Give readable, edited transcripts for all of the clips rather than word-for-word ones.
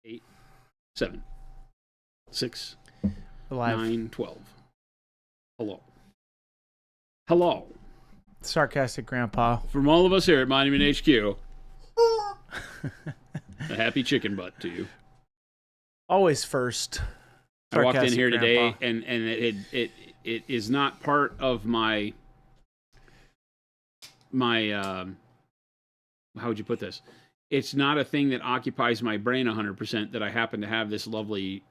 8, 7, 6, Alive. 9, 12. Hello. Hello. Sarcastic Grandpa. From all of us here at Monument HQ, a happy chicken butt to you. Always first. I walked in Sarcastic here Grandpa. today, and it is not part of my how would you put this? It's not a thing that occupies my brain 100% that I happen to have this lovely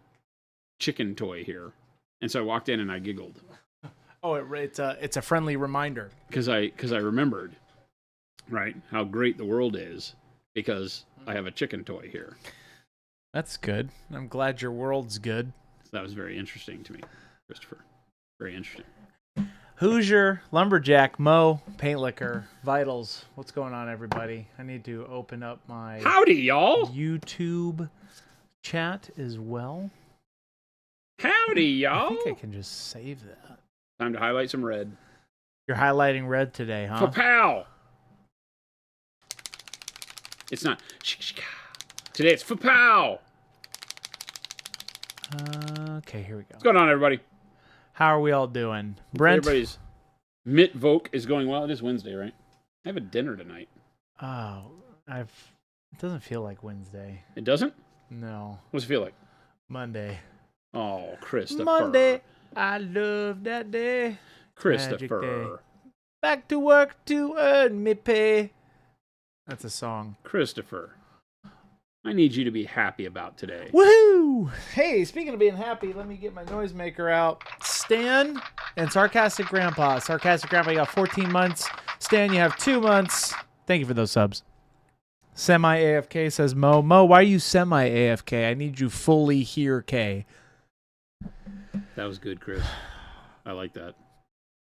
chicken toy here. And so I walked in and I giggled. Oh, it's a friendly reminder. Because I remembered, right, how great the world is because I have a chicken toy here. That's good. I'm glad your world's good. So that was very interesting to me, Christopher. Very interesting. Hoosier, Lumberjack, Mo, Paint Liquor, Vitals. What's going on, everybody? I need to open up my Howdy, y'all. YouTube chat as well. Howdy, y'all. I think I can just save that. Time to highlight some red. You're highlighting red today, huh? Fa-pow. It's not. Today it's fa-pow. Okay, here we go. What's going on, everybody? How are we all doing? Brent? Everybody's Mitvoke is going well. It is Wednesday, right? I have a dinner tonight. Oh, it doesn't feel like Wednesday. It doesn't? No. What's it feel like? Monday. Oh, Christopher. Monday. I love that day. Christopher. Back to work to earn me pay. That's a song. Christopher. I need you to be happy about today. Woohoo! Hey, speaking of being happy, let me get my noisemaker out. Stan and Sarcastic Grandpa. Sarcastic Grandpa, you got 14 months. Stan, you have 2 months. Thank you for those subs. Semi-AFK says Mo. Mo, why are you semi-AFK? I need you fully here, K. That was good, Chris. I like that.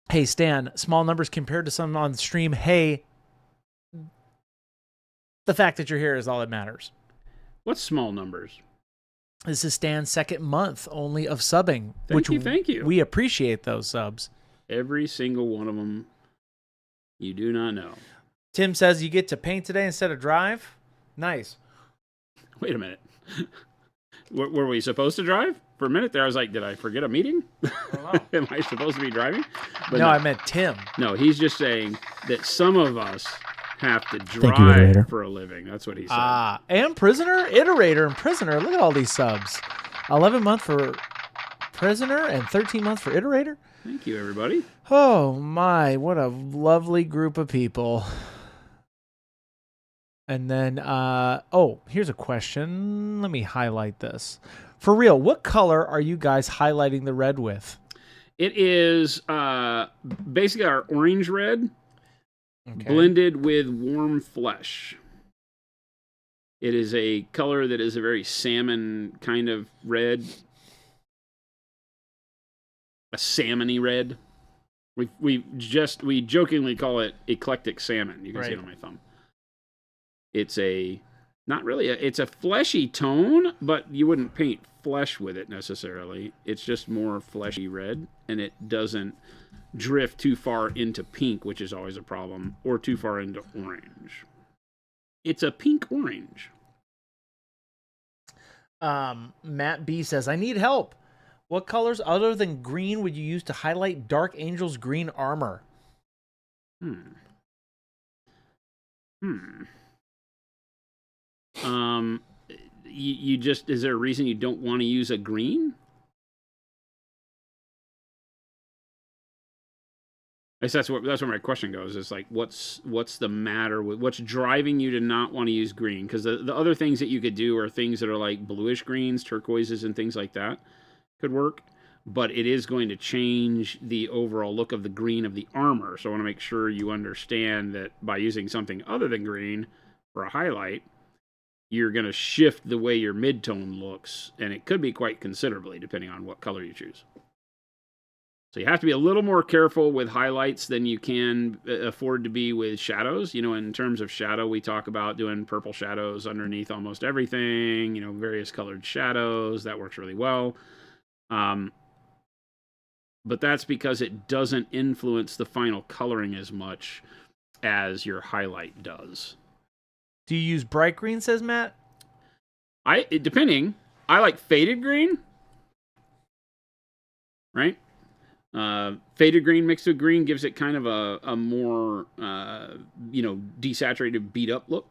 Hey, Stan, small numbers compared to some on stream. Hey, the fact that you're here is all that matters. What's small numbers? This is Stan's second month only of subbing. Thank you. We appreciate those subs. Every single one of them you do not know. Tim says you get to paint today instead of drive. Nice. Wait a minute. Were we supposed to drive? For a minute there, I was like, did I forget a meeting? Am I supposed to be driving? But no, I meant Tim. No, he's just saying that some of us have to drive for a living. That's what he said. And Prisoner, Iterator, and Prisoner. Look at all these subs. 11 month for Prisoner and 13 months for Iterator. Thank you, everybody. Oh, my. What a lovely group of people. And then, here's a question. Let me highlight this. For real, what color are you guys highlighting the red with? It is basically our orange red blended with warm flesh. It is a color that is a very salmon kind of red. A salmony red. We jokingly call it eclectic salmon. You can see it on my thumb. It's it's a fleshy tone, but you wouldn't paint flesh with it necessarily. It's just more fleshy red, and it doesn't drift too far into pink, which is always a problem, or too far into orange. It's a pink orange. Matt B says, I need help. What colors other than green would you use to highlight Dark Angel's green armor? You just, is there a reason you don't want to use a green? I guess that's where my question goes. It's like, what's the matter with what's driving you to not want to use green? Because the other things that you could do are things that are like bluish greens, turquoises, and things like that could work. But it is going to change the overall look of the green of the armor. So I want to make sure you understand that by using something other than green for a highlight, you're going to shift the way your midtone looks, and it could be quite considerably depending on what color you choose. So you have to be a little more careful with highlights than you can afford to be with shadows. You know, in terms of shadow, we talk about doing purple shadows underneath almost everything, you know, various colored shadows. That works really well. But that's because it doesn't influence the final coloring as much as your highlight does. Do you use bright green, says Matt? Depending. I like faded green. Right. Faded green mixed with green gives it kind of a more desaturated, beat up look.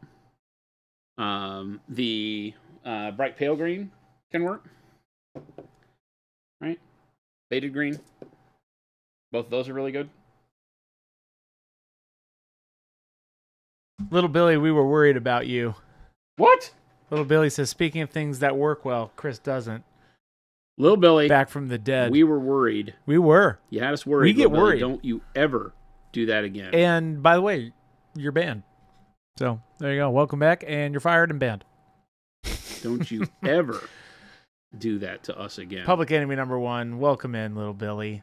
The bright pale green can work. Right. Faded green. Both of those are really good. Little Billy, we were worried about you. What? Little Billy says, speaking of things that work well, Chris doesn't. Little Billy. Back from the dead. We were worried. We were. You had us worried. We get Billy. worried. Don't you ever do that again. And by the way, you're banned. So there you go. Welcome back, and you're fired and banned. Don't you ever do that to us again. Public enemy number 1. Welcome in, Little Billy.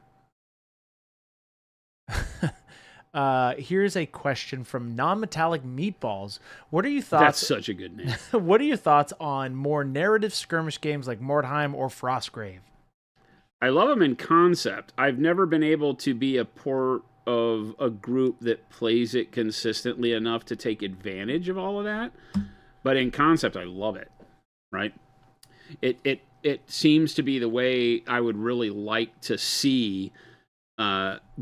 Here's a question from Non-Metallic Meatballs. What are your thoughts? That's such a good name. What are your thoughts on more narrative skirmish games like Mordheim or Frostgrave? I love them in concept. I've never been able to be a part of a group that plays it consistently enough to take advantage of all of that. But in concept, I love it. Right? It seems to be the way I would really like to see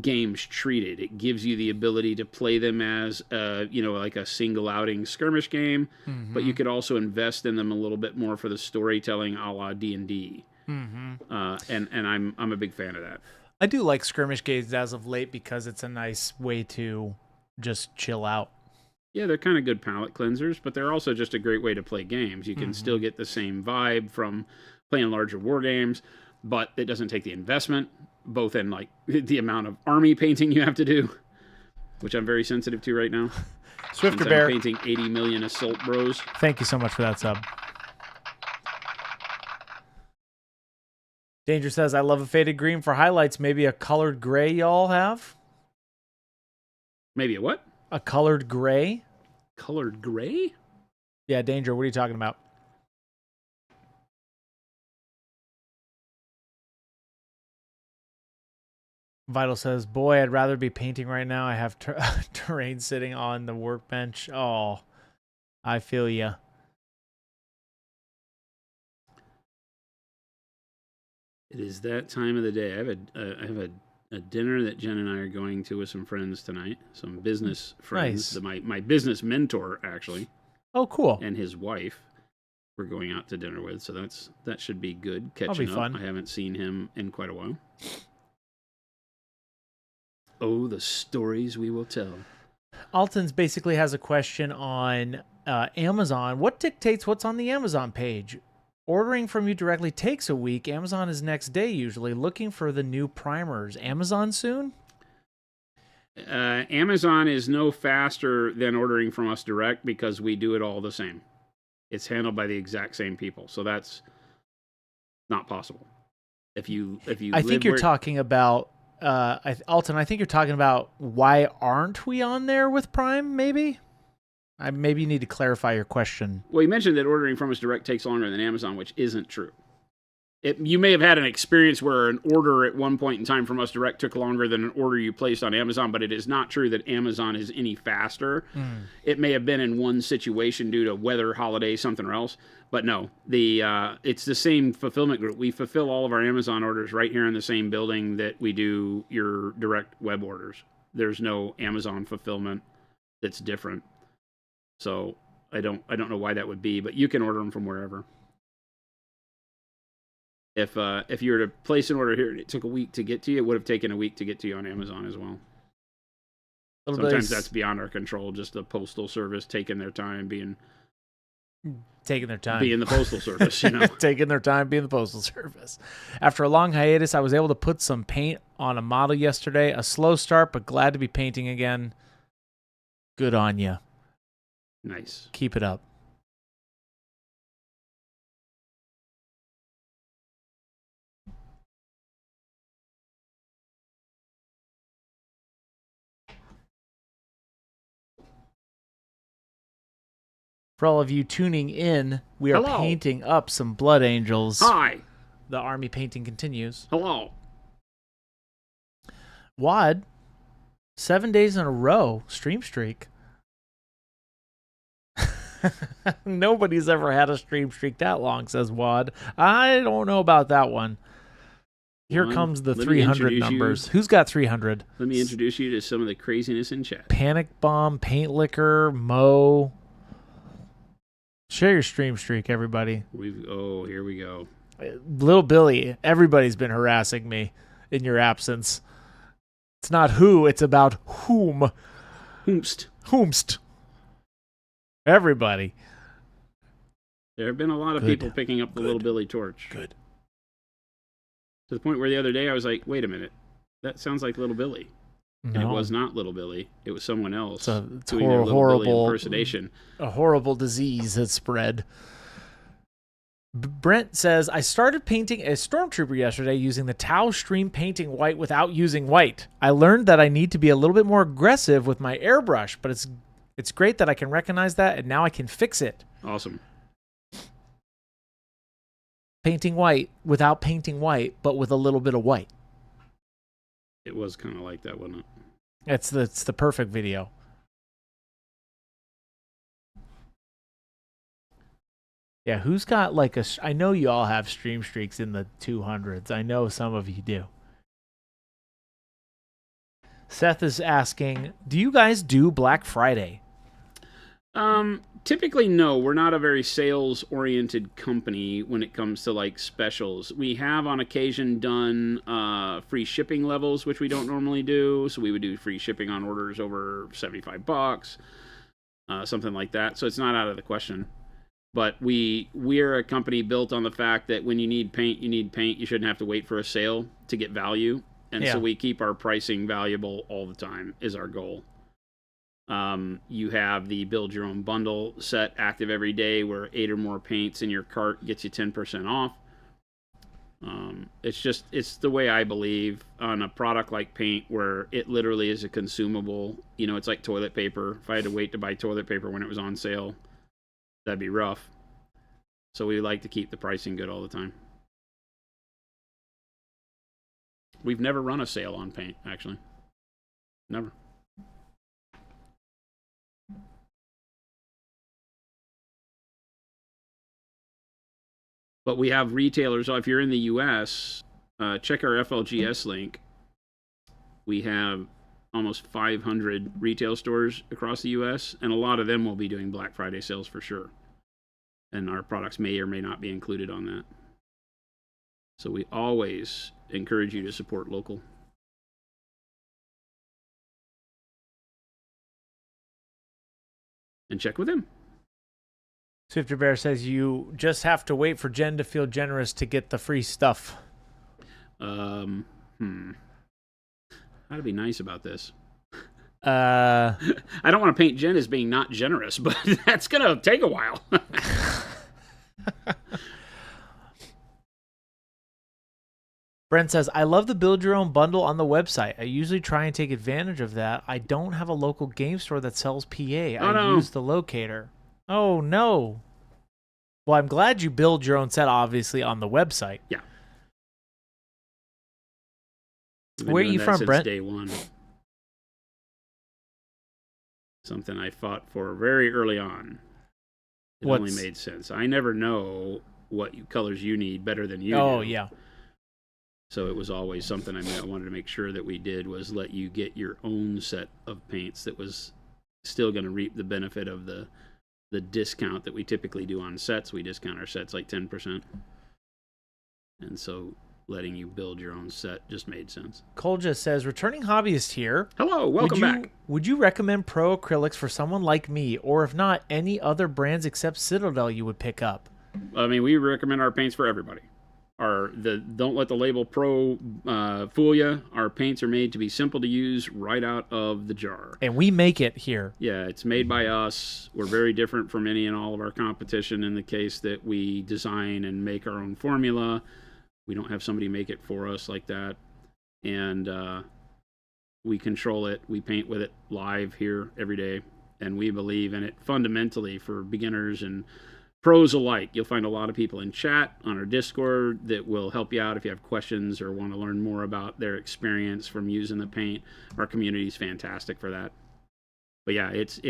games treated. It gives you the ability to play them as like a single outing skirmish game, but you could also invest in them a little bit more for the storytelling, a la D&D. And I'm a big fan of that. I do like skirmish games as of late because it's a nice way to just chill out. Yeah, they're kind of good palate cleansers, but they're also just a great way to play games. You can still get the same vibe from playing larger war games, but it doesn't take the investment, both in like the amount of army painting you have to do, which I'm very sensitive to right now. Swifter Since Bear, I'm painting 80 million assault bros. thank you so much for that sub. Danger says, I love a faded green for highlights. Maybe a colored gray y'all have? Maybe a what? A colored gray? Colored gray? Yeah, Danger, what are you talking about? Vital says, boy, I'd rather be painting right now. I have terrain sitting on the workbench. Oh, I feel ya. It is that time of the day. I have a dinner that Jen and I are going to with some friends tonight. Some business friends. Nice. My business mentor, actually. Oh, cool. And his wife. We're going out to dinner with, so that should be good. Catching That'll be up. fun. I haven't seen him in quite a while. Oh, the stories we will tell. Alton's basically has a question on Amazon. What dictates what's on the Amazon page? Ordering from you directly takes a week. Amazon is next day usually. Looking for the new primers. Amazon soon? Amazon is no faster than ordering from us direct because we do it all the same. It's handled by the exact same people, so that's not possible. If you I think you're talking about Alton. I think you're talking about why aren't we on there with Prime? Maybe you need to clarify your question. Well, you mentioned that ordering from us direct takes longer than Amazon, which isn't true. You may have had an experience where an order at one point in time from us direct took longer than an order you placed on Amazon, but it is not true that Amazon is any faster. It may have been in one situation due to weather, holiday, something else, but no. It's the same fulfillment group. We fulfill all of our Amazon orders right here in the same building that we do your direct web orders. There's no Amazon fulfillment that's different. So I don't know why that would be, but you can order them from wherever. If you were to place an order here and it took a week to get to you, it would have taken a week to get to you on Amazon as well. Sometimes that's beyond our control, just the postal service taking their time being the postal service, you know. Taking their time being the postal service. After a long hiatus, I was able to put some paint on a model yesterday. A slow start, but glad to be painting again. Good on you. Nice. Keep it up. For all of you tuning in, we are painting up some Blood Angels. Hi. The army painting continues. Hello. Wad, 7 days in a row, stream streak. Nobody's ever had a stream streak that long, says Wad. I don't know about that one. Here comes the 300 numbers. Who's got 300? Let me introduce you to some of the craziness in chat. Panic Bomb, Paint Liquor, Mo. Share your stream streak, everybody. Here we go. Little Billy, everybody's been harassing me in your absence. It's not who, it's about whom. Whomst. Everybody. There have been a lot of people picking up the Little Billy torch. Good. To the point where the other day I was like, wait a minute. That sounds like Little Billy. No. And it was not Little Billy. It was someone else it's doing their Little Billy impersonation. A horrible disease has spread. Brent says, I started painting a Stormtrooper yesterday using the Tau Stream painting white without using white. I learned that I need to be a little bit more aggressive with my airbrush, but it's great that I can recognize that, and now I can fix it. Awesome. Painting white without painting white, but with a little bit of white. It was kind of like that, wasn't it? It's the perfect video. Yeah, who's got like I know you all have stream streaks in the 200s. I know some of you do. Seth is asking, do you guys do Black Friday? Typically, no. We're not a very sales-oriented company when it comes to like specials. We have on occasion done free shipping levels, which we don't normally do. So we would do free shipping on orders over $75, something like that. So it's not out of the question. But we're a company built on the fact that when you need paint, you need paint. You shouldn't have to wait for a sale to get value. And so we keep our pricing valuable all the time is our goal. You have the build your own bundle set active every day where 8 or more paints in your cart gets you 10% off. It's the way I believe on a product like paint where it literally is a consumable. You know, it's like toilet paper. If I had to wait to buy toilet paper when it was on sale, that'd be rough. So we like to keep the pricing good all the time. We've never run a sale on paint, actually. Never. But we have retailers. So if you're in the U.S., check our FLGS link. We have almost 500 retail stores across the U.S., and a lot of them will be doing Black Friday sales for sure. And our products may or may not be included on that. So we always encourage you to support local. And check with them. Swifter Bear says you just have to wait for Jen to feel generous to get the free stuff. How to be nice about this? I don't want to paint Jen as being not generous, but that's going to take a while. Brent says, I love the build your own bundle on the website. I usually try and take advantage of that. I don't have a local game store that sells PA. Use the locator. Oh, no. Well, I'm glad you build your own set, obviously, on the website. Yeah. Where are you from, Brent? Day one. Something I fought for very early on. It only made sense. I never know what colors you need better than you do. Oh, yeah. So it was always something I wanted to make sure that we did was let you get your own set of paints that was still going to reap the benefit of the discount that we typically do on sets. We discount our sets like 10%. And so letting you build your own set just made sense. Kolja says, returning hobbyist here. Hello, welcome back. Would you recommend Pro Acrylics for someone like me? Or if not, any other brands except Citadel you would pick up? I mean, we recommend our paints for everybody. Don't let the label Pro fool you. Our paints are made to be simple to use right out of the jar. And we make it here. Yeah, it's made by us. We're very different from any and all of our competition in the case that we design and make our own formula. We don't have somebody make it for us like that. And we control it. We paint with it live here every day. And we believe in it fundamentally for beginners and pros alike. You'll find a lot of people in chat on our Discord that will help you out if you have questions or want to learn more about their experience from using the paint. Our community is fantastic for that. But yeah, it's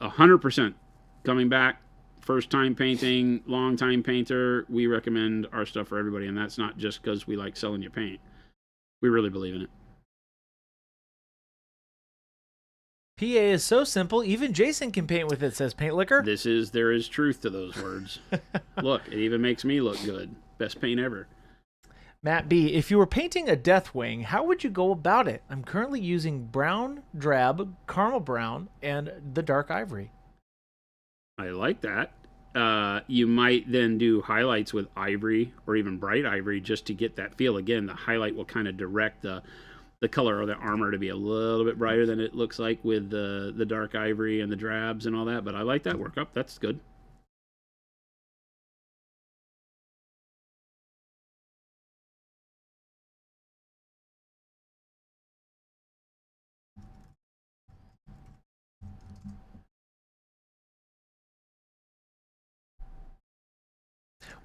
100% coming back. first time painting, long time painter, we recommend our stuff for everybody, and that's not just because we like selling you paint. We really believe in it. PA is so simple, even Jason can paint with it, says Paint Liquor. There is truth to those words. Look, it even makes me look good. Best paint ever. Matt B, if you were painting a Deathwing, how would you go about it? I'm currently using brown, drab, caramel brown, and the dark ivory. I like that. You might then do highlights with ivory or even bright ivory just to get that feel. Again, the highlight will kind of direct the color of the armor to be a little bit brighter than it looks like with the dark ivory and the drabs and all that. But I like that workup. That's good.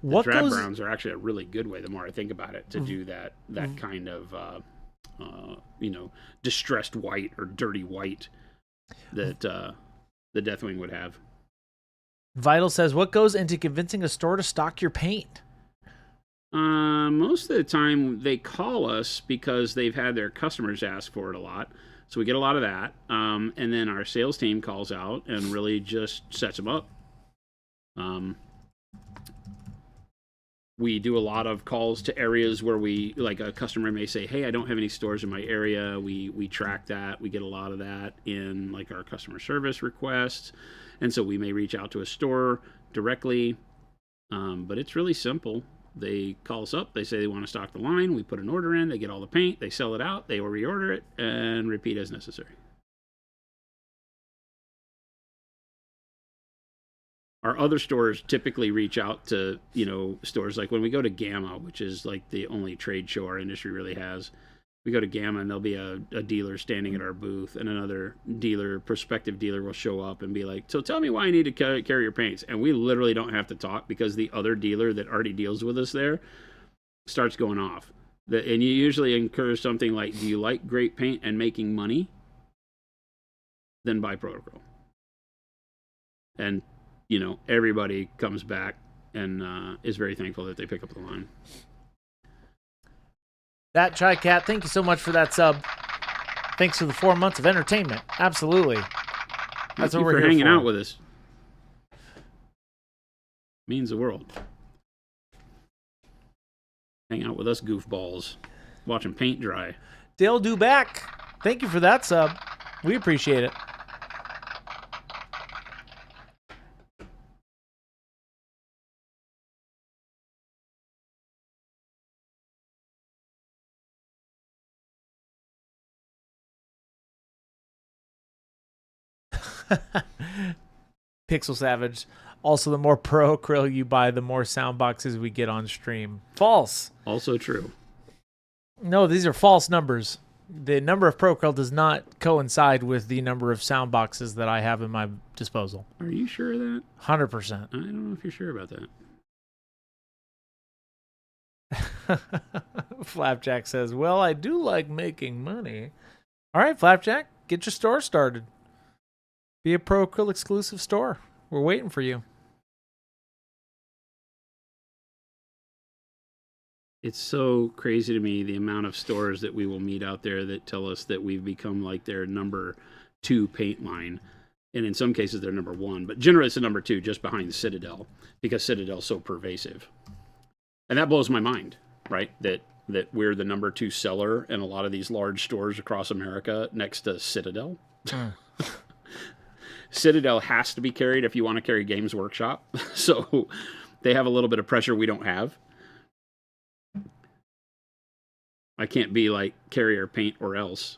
The drab browns are actually a really good way, the more I think about it, to do that kind of distressed white or dirty white that the Deathwing would have. Vital says, what goes into convincing a store to stock your paint? Most of the time they call us because they've had their customers ask for it a lot. So we get a lot of that. And then our sales team calls out and really just sets them up. We do a lot of calls to areas where like a customer may say, hey, I don't have any stores in my area. We track that. We get a lot of that in like our customer service requests. And so we may reach out to a store directly. But it's really simple. They call us up. They say they want to stock the line. We put an order in. They get all the paint. They sell it out. They will reorder it and repeat as necessary. Our other stores typically reach out to, stores like when we go to Gamma, which is like the only trade show our industry really has. We go to Gamma and there'll be a dealer standing at our booth, and another prospective dealer will show up and be like, so tell me why I need to carry your paints. And we literally don't have to talk because the other dealer that already deals with us there starts going off. And you usually encourage something like, do you like great paint and making money? Then buy Protocol. And everybody comes back and is very thankful that they pick up the line. That Tri-Cat, thank you so much for that sub. Thanks for the 4 months of entertainment. Absolutely. That's what we're here for. Hanging out with us. Means the world. Hang out with us goofballs. Watching paint dry. Dale Duback, thank you for that sub. We appreciate it. Pixel Savage. Also, the more pro acrylic you buy, the more sound boxes we get on stream. False. Also true. No, these are false numbers. The number of pro acrylic does not coincide with the number of sound boxes that I have in my disposal. Are you sure of that? 100%. I don't know if you're sure about that. Flapjack says, well, I do like making money. All right, Flapjack, get your store started. Be a Pro Acrylic exclusive store. We're waiting for you. It's so crazy to me the amount of stores that we will meet out there that tell us that we've become like their number 2 paint line. And in some cases, they're number 1. But generally, it's the number 2, just behind Citadel, because Citadel's so pervasive. And that blows my mind, right? That we're the number 2 seller in a lot of these large stores across America next to Citadel. Citadel has to be carried if you want to carry Games Workshop. So they have a little bit of pressure we don't have. I can't be like carrier paint or else.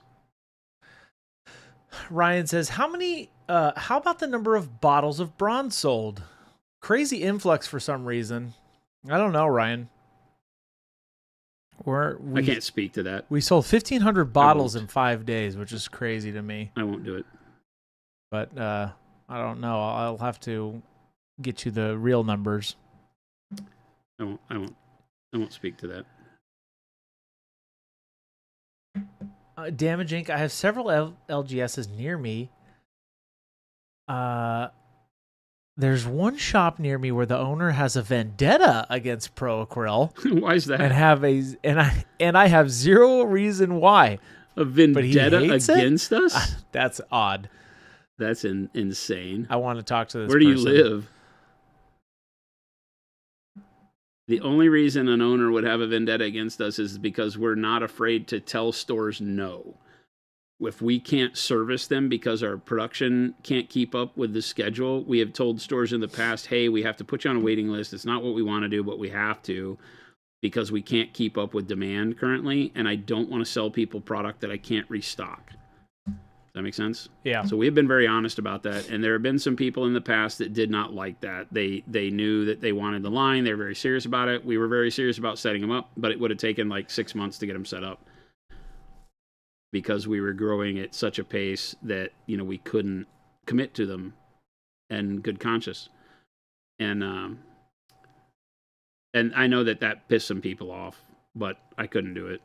Ryan says, how about the number of bottles of bronze sold? Crazy influx for some reason. I don't know, Ryan. I can't speak to that. We sold 1,500 bottles in 5 days, which is crazy to me. I won't do it. But I don't know. I'll have to get you the real numbers. I won't speak to that. Damage Inc. I have several LGSs near me. There's one shop near me where the owner has a vendetta against Pro Acryl. Why is that? And I have zero reason why. A vendetta hates against us? That's odd. That's insane. I want to talk to this Where do person. you live? The only reason an owner would have a vendetta against us is because we're not afraid to tell stores no. If we can't service them because our production can't keep up with the schedule, we have told stores in the past, hey, we have to put you on a waiting list. It's not what we want to do, but we have to because we can't keep up with demand currently, and I don't want to sell people product that I can't restock. That make sense? Yeah. So we have been very honest about that, and there have been some people in the past that did not like that. They knew that they wanted the line. They were very serious about it. We were very serious about setting them up, but it would have taken like 6 months to get them set up because we were growing at such a pace that, you know, we couldn't commit to them in good conscience. And I know that pissed some people off, but I couldn't do it.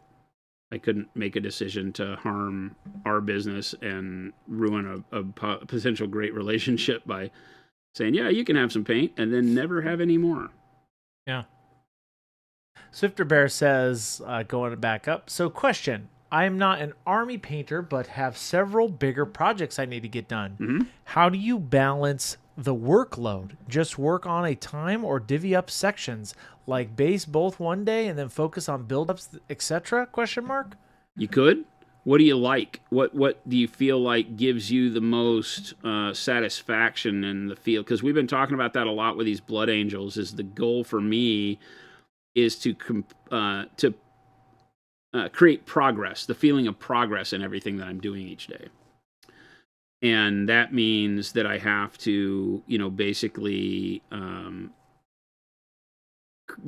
I couldn't make a decision to harm our business and ruin a potential great relationship by saying, yeah, you can have some paint, and then never have any more. Yeah. Swifter Bear says, going back up. So question, I am not an army painter, but have several bigger projects I need to get done. Mm-hmm. How do you balance the workload? Just work on a time or divvy up sections, like base both one day and then focus on build-ups, etc.? Question mark. You could. What do you like? What do you feel like gives you the most satisfaction in the field? Because we've been talking about that a lot with these Blood Angels. Is the goal for me is to create progress, the feeling of progress in everything that I'm doing each day. And that means that I have to, you know, basically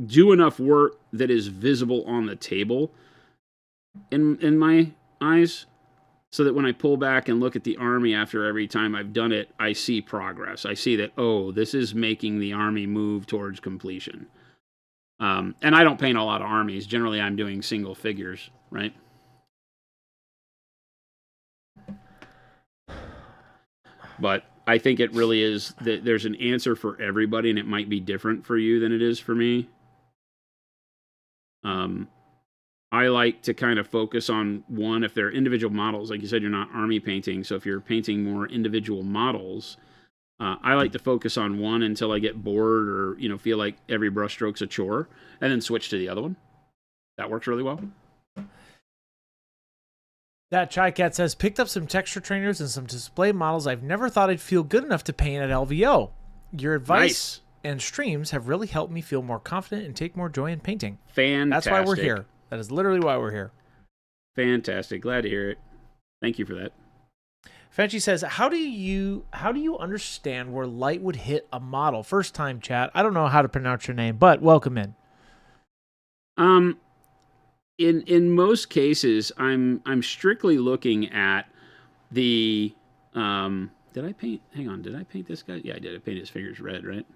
do enough work that is visible on the table in my eyes, so that when I pull back and look at the Army after every time I've done it, I see progress. I see that, oh, this is making the Army move towards completion. And I don't paint a lot of Armies. Generally, I'm doing single figures, right? But I think it really is that there's an answer for everybody, and it might be different for you than it is for me. I like to kind of focus on one, if they're individual models, like you said, you're not army painting. So if you're painting more individual models, I like to focus on one until I get bored or, you know, feel like every brush stroke's a chore, and then switch to the other one. That works really well. That Chai Cat says, picked up some texture trainers and some display models I've never thought I'd feel good enough to paint at LVO. Your advice and streams have really helped me feel more confident and take more joy in painting. Fantastic. That's why we're here. That is literally why we're here. Fantastic. Glad to hear it. Thank you for that. Fenchi says, how do you understand where light would hit a model? First time chat. I don't know how to pronounce your name, but welcome in. In most cases, I'm strictly looking at the did I paint this guy? Yeah, I did. I painted his fingers red, right?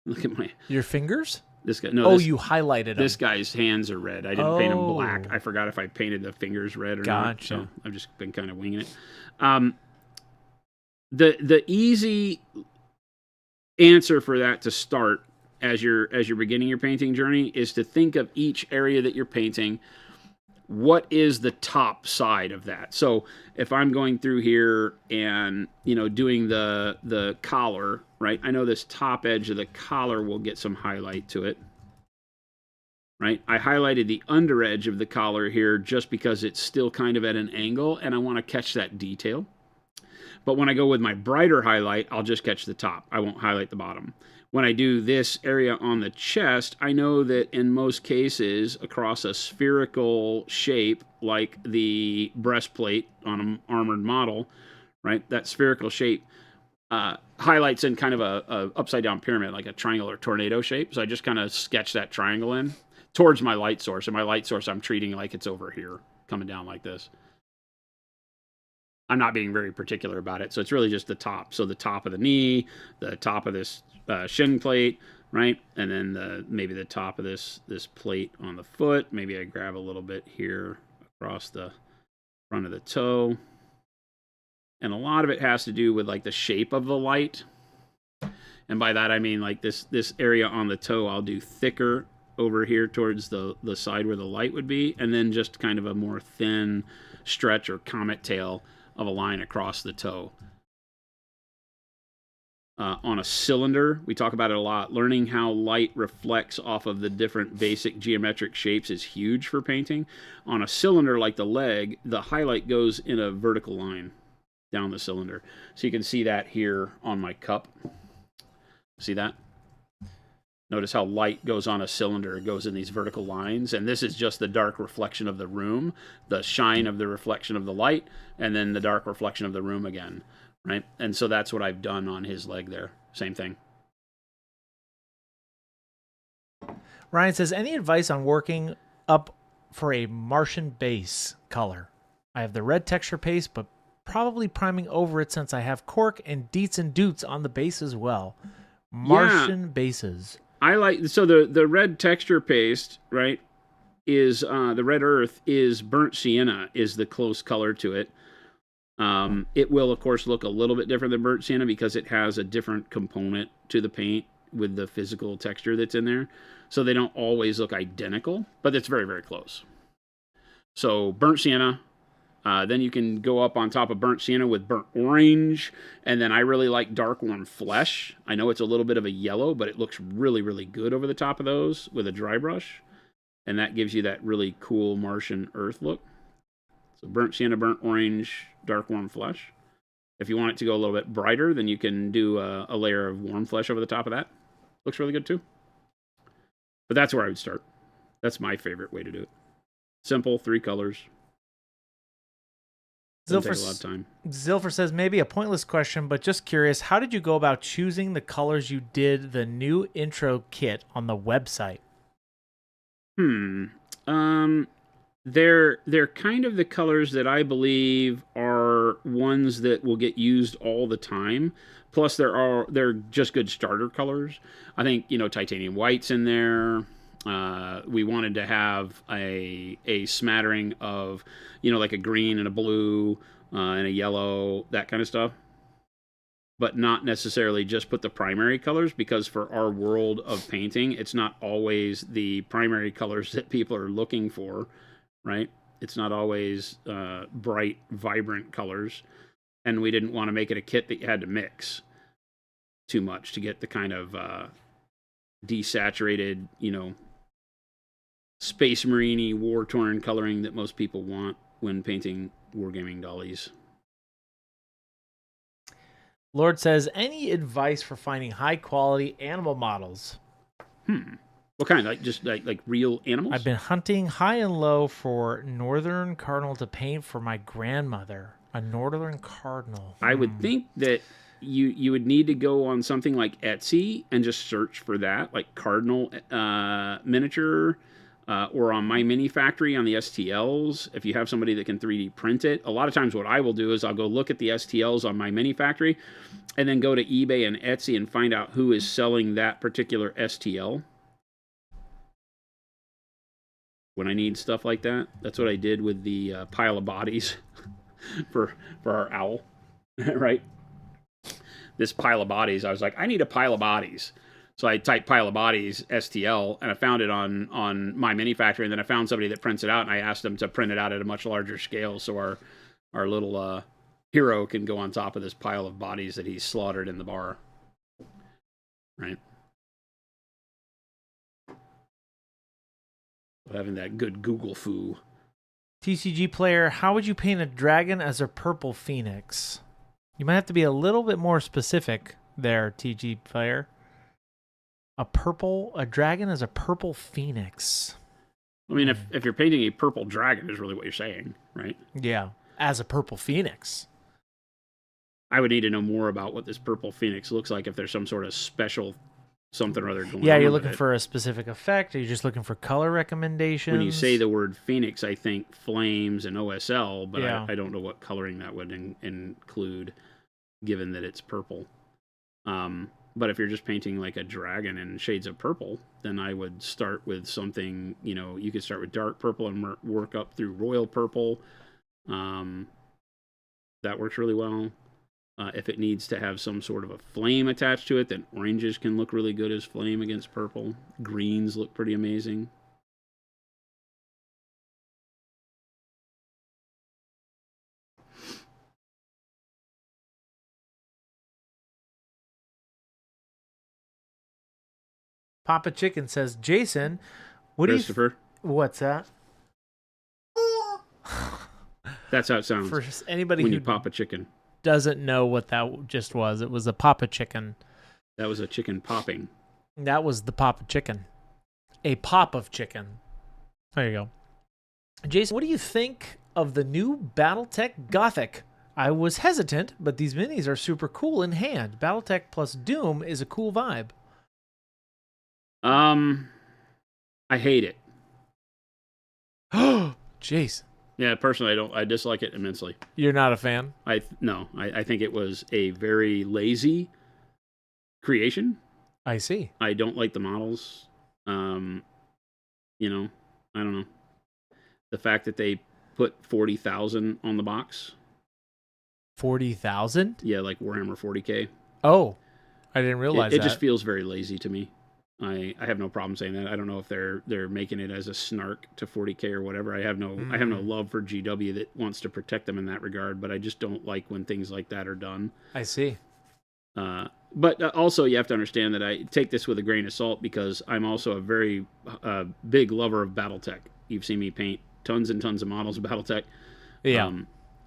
Look at your fingers? This guy. No. You highlighted him. This guy's hands are red. I didn't paint him black. I forgot if I painted the fingers red or not. So I've just been kind of winging it. The easy answer for that to start as you're beginning your painting journey is to think of each area that you're painting. What is the top side of that? So if I'm going through here and, you know, doing the collar, right? I know this top edge of the collar will get some highlight to it, right? I highlighted the under edge of the collar here just because it's still kind of at an angle and I want to catch that detail. But when I go with my brighter highlight, I'll just catch the top. I won't highlight the bottom. When I do this area on the chest, I know that in most cases, across a spherical shape, like the breastplate on an armored model, right? That spherical shape highlights in kind of a upside down pyramid, like a triangle or tornado shape. So I just kind of sketch that triangle in towards my light source. And my light source, I'm treating like it's over here, coming down like this. I'm not being very particular about it. So it's really just the top. So the top of the knee, the top of this shin plate, right? And then maybe the top of this plate on the foot. Maybe I grab a little bit here across the front of the toe. And a lot of it has to do with like the shape of the light. And by that I mean like this area on the toe I'll do thicker over here towards the side where the light would be, and then just kind of a more thin stretch or comet tail of a line across the toe. On a cylinder, we talk about it a lot. Learning how light reflects off of the different basic geometric shapes is huge for painting. On a cylinder like the leg, the highlight goes in a vertical line down the cylinder. So you can see that here on my cup. See that? Notice how light goes on a cylinder. It goes in these vertical lines. And this is just the dark reflection of the room, the shine of the reflection of the light, and then the dark reflection of the room again. Right? And so that's what I've done on his leg there. Same thing. Ryan says, any advice on working up for a Martian base color? I have the red texture paste, but probably priming over it since I have cork and deets and doots on the base as well. Martian bases. I like, so the red texture paste, right, is the red earth is burnt sienna is the close color to it. It will, of course, look a little bit different than burnt sienna because it has a different component to the paint with the physical texture that's in there. So they don't always look identical, but it's very, very close. So burnt sienna, then you can go up on top of burnt sienna with burnt orange, and then I really like dark warm flesh. I know it's a little bit of a yellow, but it looks really, really good over the top of those with a dry brush, and that gives you that really cool Martian earth look. So burnt sienna, burnt orange, dark warm flesh. If you want it to go a little bit brighter, then you can do a layer of warm flesh over the top of that. Looks really good too. But that's where I would start. That's my favorite way to do it. Simple, 3 colors. Doesn't take a lot of time. Zilfer says, maybe a pointless question, but just curious, how did you go about choosing the colors you did the new intro kit on the website? They're kind of the colors that I believe are ones that will get used all the time. Plus, they're just good starter colors. I think, you know, titanium white's in there. We wanted to have a smattering of, you know, like a green and a blue and a yellow, that kind of stuff. But not necessarily just put the primary colors, because for our world of painting, it's not always the primary colors that people are looking for, right? It's not always bright, vibrant colors. And we didn't want to make it a kit that you had to mix too much to get the kind of desaturated, you know, Space Marine-y, war-torn coloring that most people want when painting wargaming dollies. Lord says, any advice for finding high-quality animal models? What kind? Like just like real animals? I've been hunting high and low for northern cardinal to paint for my grandmother. A northern cardinal. I would think that you would need to go on something like Etsy and just search for that, like cardinal miniature, or on My Mini Factory on the STLs. If you have somebody that can 3D print it, a lot of times what I will do is I'll go look at the STLs on My Mini Factory, and then go to eBay and Etsy and find out who is selling that particular STL. When I need stuff like that, that's what I did with the pile of bodies for our owl, right? This pile of bodies, I was like, I need a pile of bodies. So I typed pile of bodies, STL, and I found it on My Mini Factory, and then I found somebody that prints it out, and I asked them to print it out at a much larger scale so our little hero can go on top of this pile of bodies that he's slaughtered in the bar. Right? Having that good Google foo. TCG player, how would you paint a dragon as a purple phoenix? You might have to be a little bit more specific there, TG player. A dragon as a purple phoenix. I mean, if you're painting a purple dragon is really what you're saying, right? Yeah, as a purple phoenix. I would need to know more about what this purple phoenix looks like, if there's some sort of special something or other going on. Yeah, you're looking for a specific effect, or you're just looking for color recommendations? When you say the word phoenix, I think flames and OSL, but yeah. I don't know what coloring that would include, given that it's purple. But if you're just painting like a dragon in shades of purple, then I would start with something, you know, you could start with dark purple and work up through royal purple. That works really well. If it needs to have some sort of a flame attached to it, then oranges can look really good as flame against purple. Greens look pretty amazing. Papa Chicken says, Jason, what do you... Christopher, What's that? that's how it sounds For anybody when who you pop a chicken. doesn't know what that just was, it was a Papa Chicken. That was a chicken popping. That was the Papa Chicken. A pop of chicken. There you go. Jason, what do you think of the new Battletech Gothic? I was hesitant, but these minis are super cool in hand. Battletech plus Doom is a cool vibe. I hate it. Oh, Jason. Yeah, personally, I dislike it immensely. You're not a fan? I think it was a very lazy creation. I see. I don't like the models. You know, I don't know. The fact that they put 40,000 on the box. 40,000? Yeah, like Warhammer 40K. Oh, I didn't realize It that. just feels very lazy to me. I have no problem saying that. I don't know if they're making it as a snark to 40K or whatever. I have no love for GW that wants to protect them in that regard, but I just don't like when things like that are done. I see. But also you have to understand that I take this with a grain of salt because I'm also a very big lover of BattleTech. You've seen me paint tons and tons of models of BattleTech. Yeah.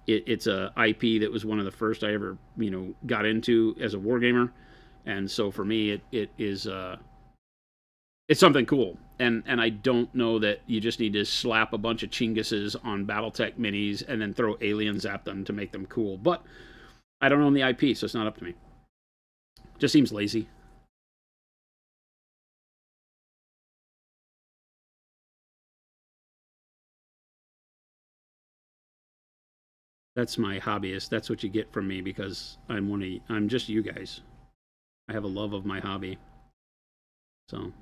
It's a IP that was one of the first I ever got into as a wargamer, and so for me it is it's something cool. And I don't know that you just need to slap a bunch of Chinguses on BattleTech minis and then throw aliens at them to make them cool. But I don't own the IP, so it's not up to me. Just seems lazy. That's my hobbyist. That's what you get from me because I'm just you guys. I have a love of my hobby. So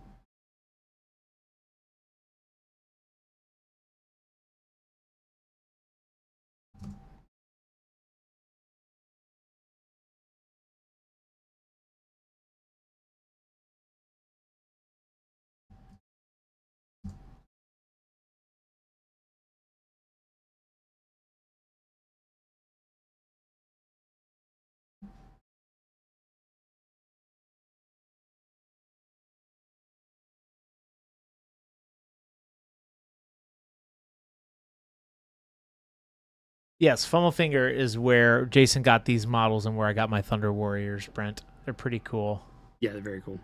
Yes, Funnel Finger is where Jason got these models and where I got my Thunder Warriors, Brent. They're pretty cool. yeah, they're very cool.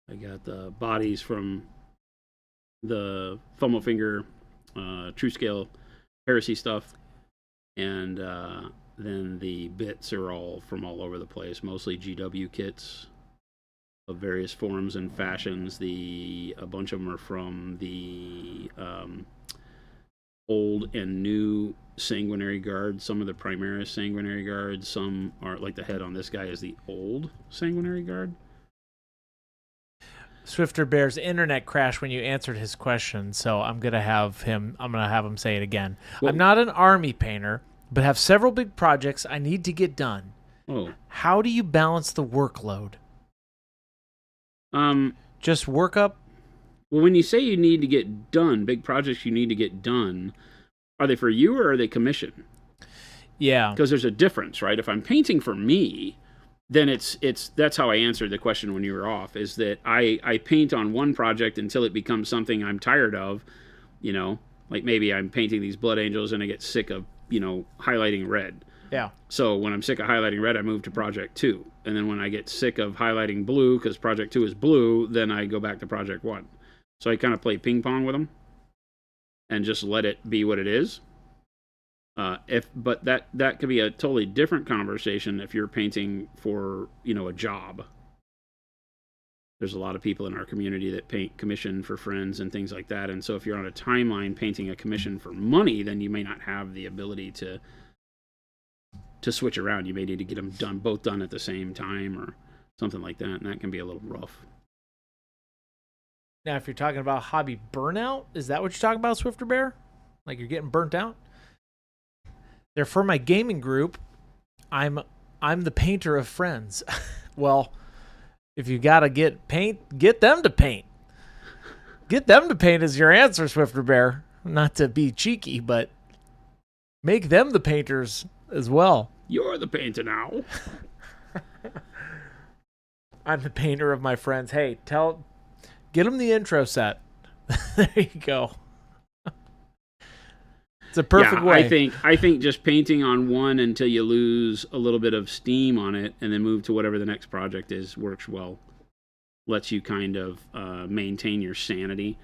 I got the bodies from the Funnel Finger True Scale Heresy stuff, and then the bits are all from all over the place, mostly GW kits of various forms and fashions. A bunch of them are from the old and new Sanguinary Guard. Some of the Primaris Sanguinary Guard. Some are like the head on this guy is the old Sanguinary Guard. Swifter Bear's internet crashed when you answered his question, so I'm gonna have him say it again. Well, I'm not an army painter, but have several big projects I need to get done. Oh. How do you balance the workload? Just work up. Well, when you say you need to get done, big projects you need to get done, are they for you or are they commission? Yeah. Because there's a difference, right? If I'm painting for me, then that's how I answered the question when you were off, is that I paint on one project until it becomes something I'm tired of, like maybe I'm painting these Blood Angels and I get sick of, highlighting red. Yeah. So when I'm sick of highlighting red, I move to Project 2. And then when I get sick of highlighting blue, because Project 2 is blue, then I go back to Project 1. So I kind of play ping pong with them and just let it be what it is. But that could be a totally different conversation if you're painting for, a job. There's a lot of people in our community that paint commission for friends and things like that. And so if you're on a timeline painting a commission for money, then you may not have the ability to switch around. You may need to get them both done at the same time or something like that, and that can be a little rough. Now, if you're talking about hobby burnout, is that what you're talking about, Swifter Bear? Like you're getting burnt out? They're for my gaming group. I'm the painter of friends. Well, if you gotta get them to paint. Get them to paint is your answer, Swifter Bear. Not to be cheeky, but make them the painters as well. You're the painter now. I'm the painter of my friends. Hey, get them the intro set. There you go. It's a perfect way. I think just painting on one until you lose a little bit of steam on it and then move to whatever the next project is works well. Lets you kind of maintain your sanity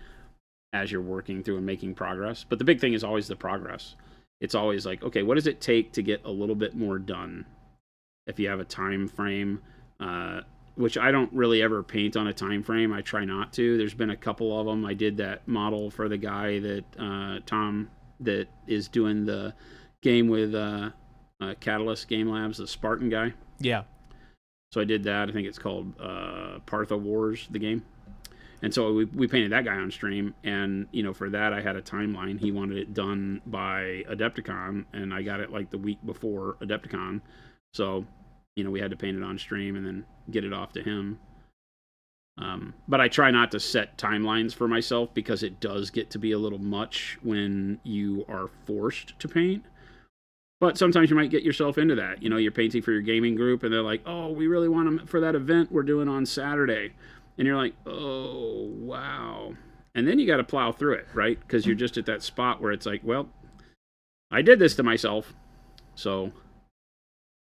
as you're working through and making progress. But the big thing is always the progress. It's always like, okay, what does it take to get a little bit more done? If you have a time frame, which I don't really ever paint on a time frame. I try not to. There's been a couple of them. I did that model for the guy that Tom that is doing the game with Catalyst Game Labs, the Spartan guy. Yeah. So I did that. I think it's called Partha Wars, the game. And so we painted that guy on stream. And, you know, for that, I had a timeline. He wanted it done by Adepticon, and I got it like the week before Adepticon. So, you know, we had to paint it on stream and then get it off to him. But I try not to set timelines for myself because it does get to be a little much when you are forced to paint. But sometimes you might get yourself into that. You know, you're painting for your gaming group and they're like, oh, we really want them for that event we're doing on Saturday. And you're like, oh, wow. And then you got to plow through it, right? Because you're just at that spot where it's like, well, I did this to myself, so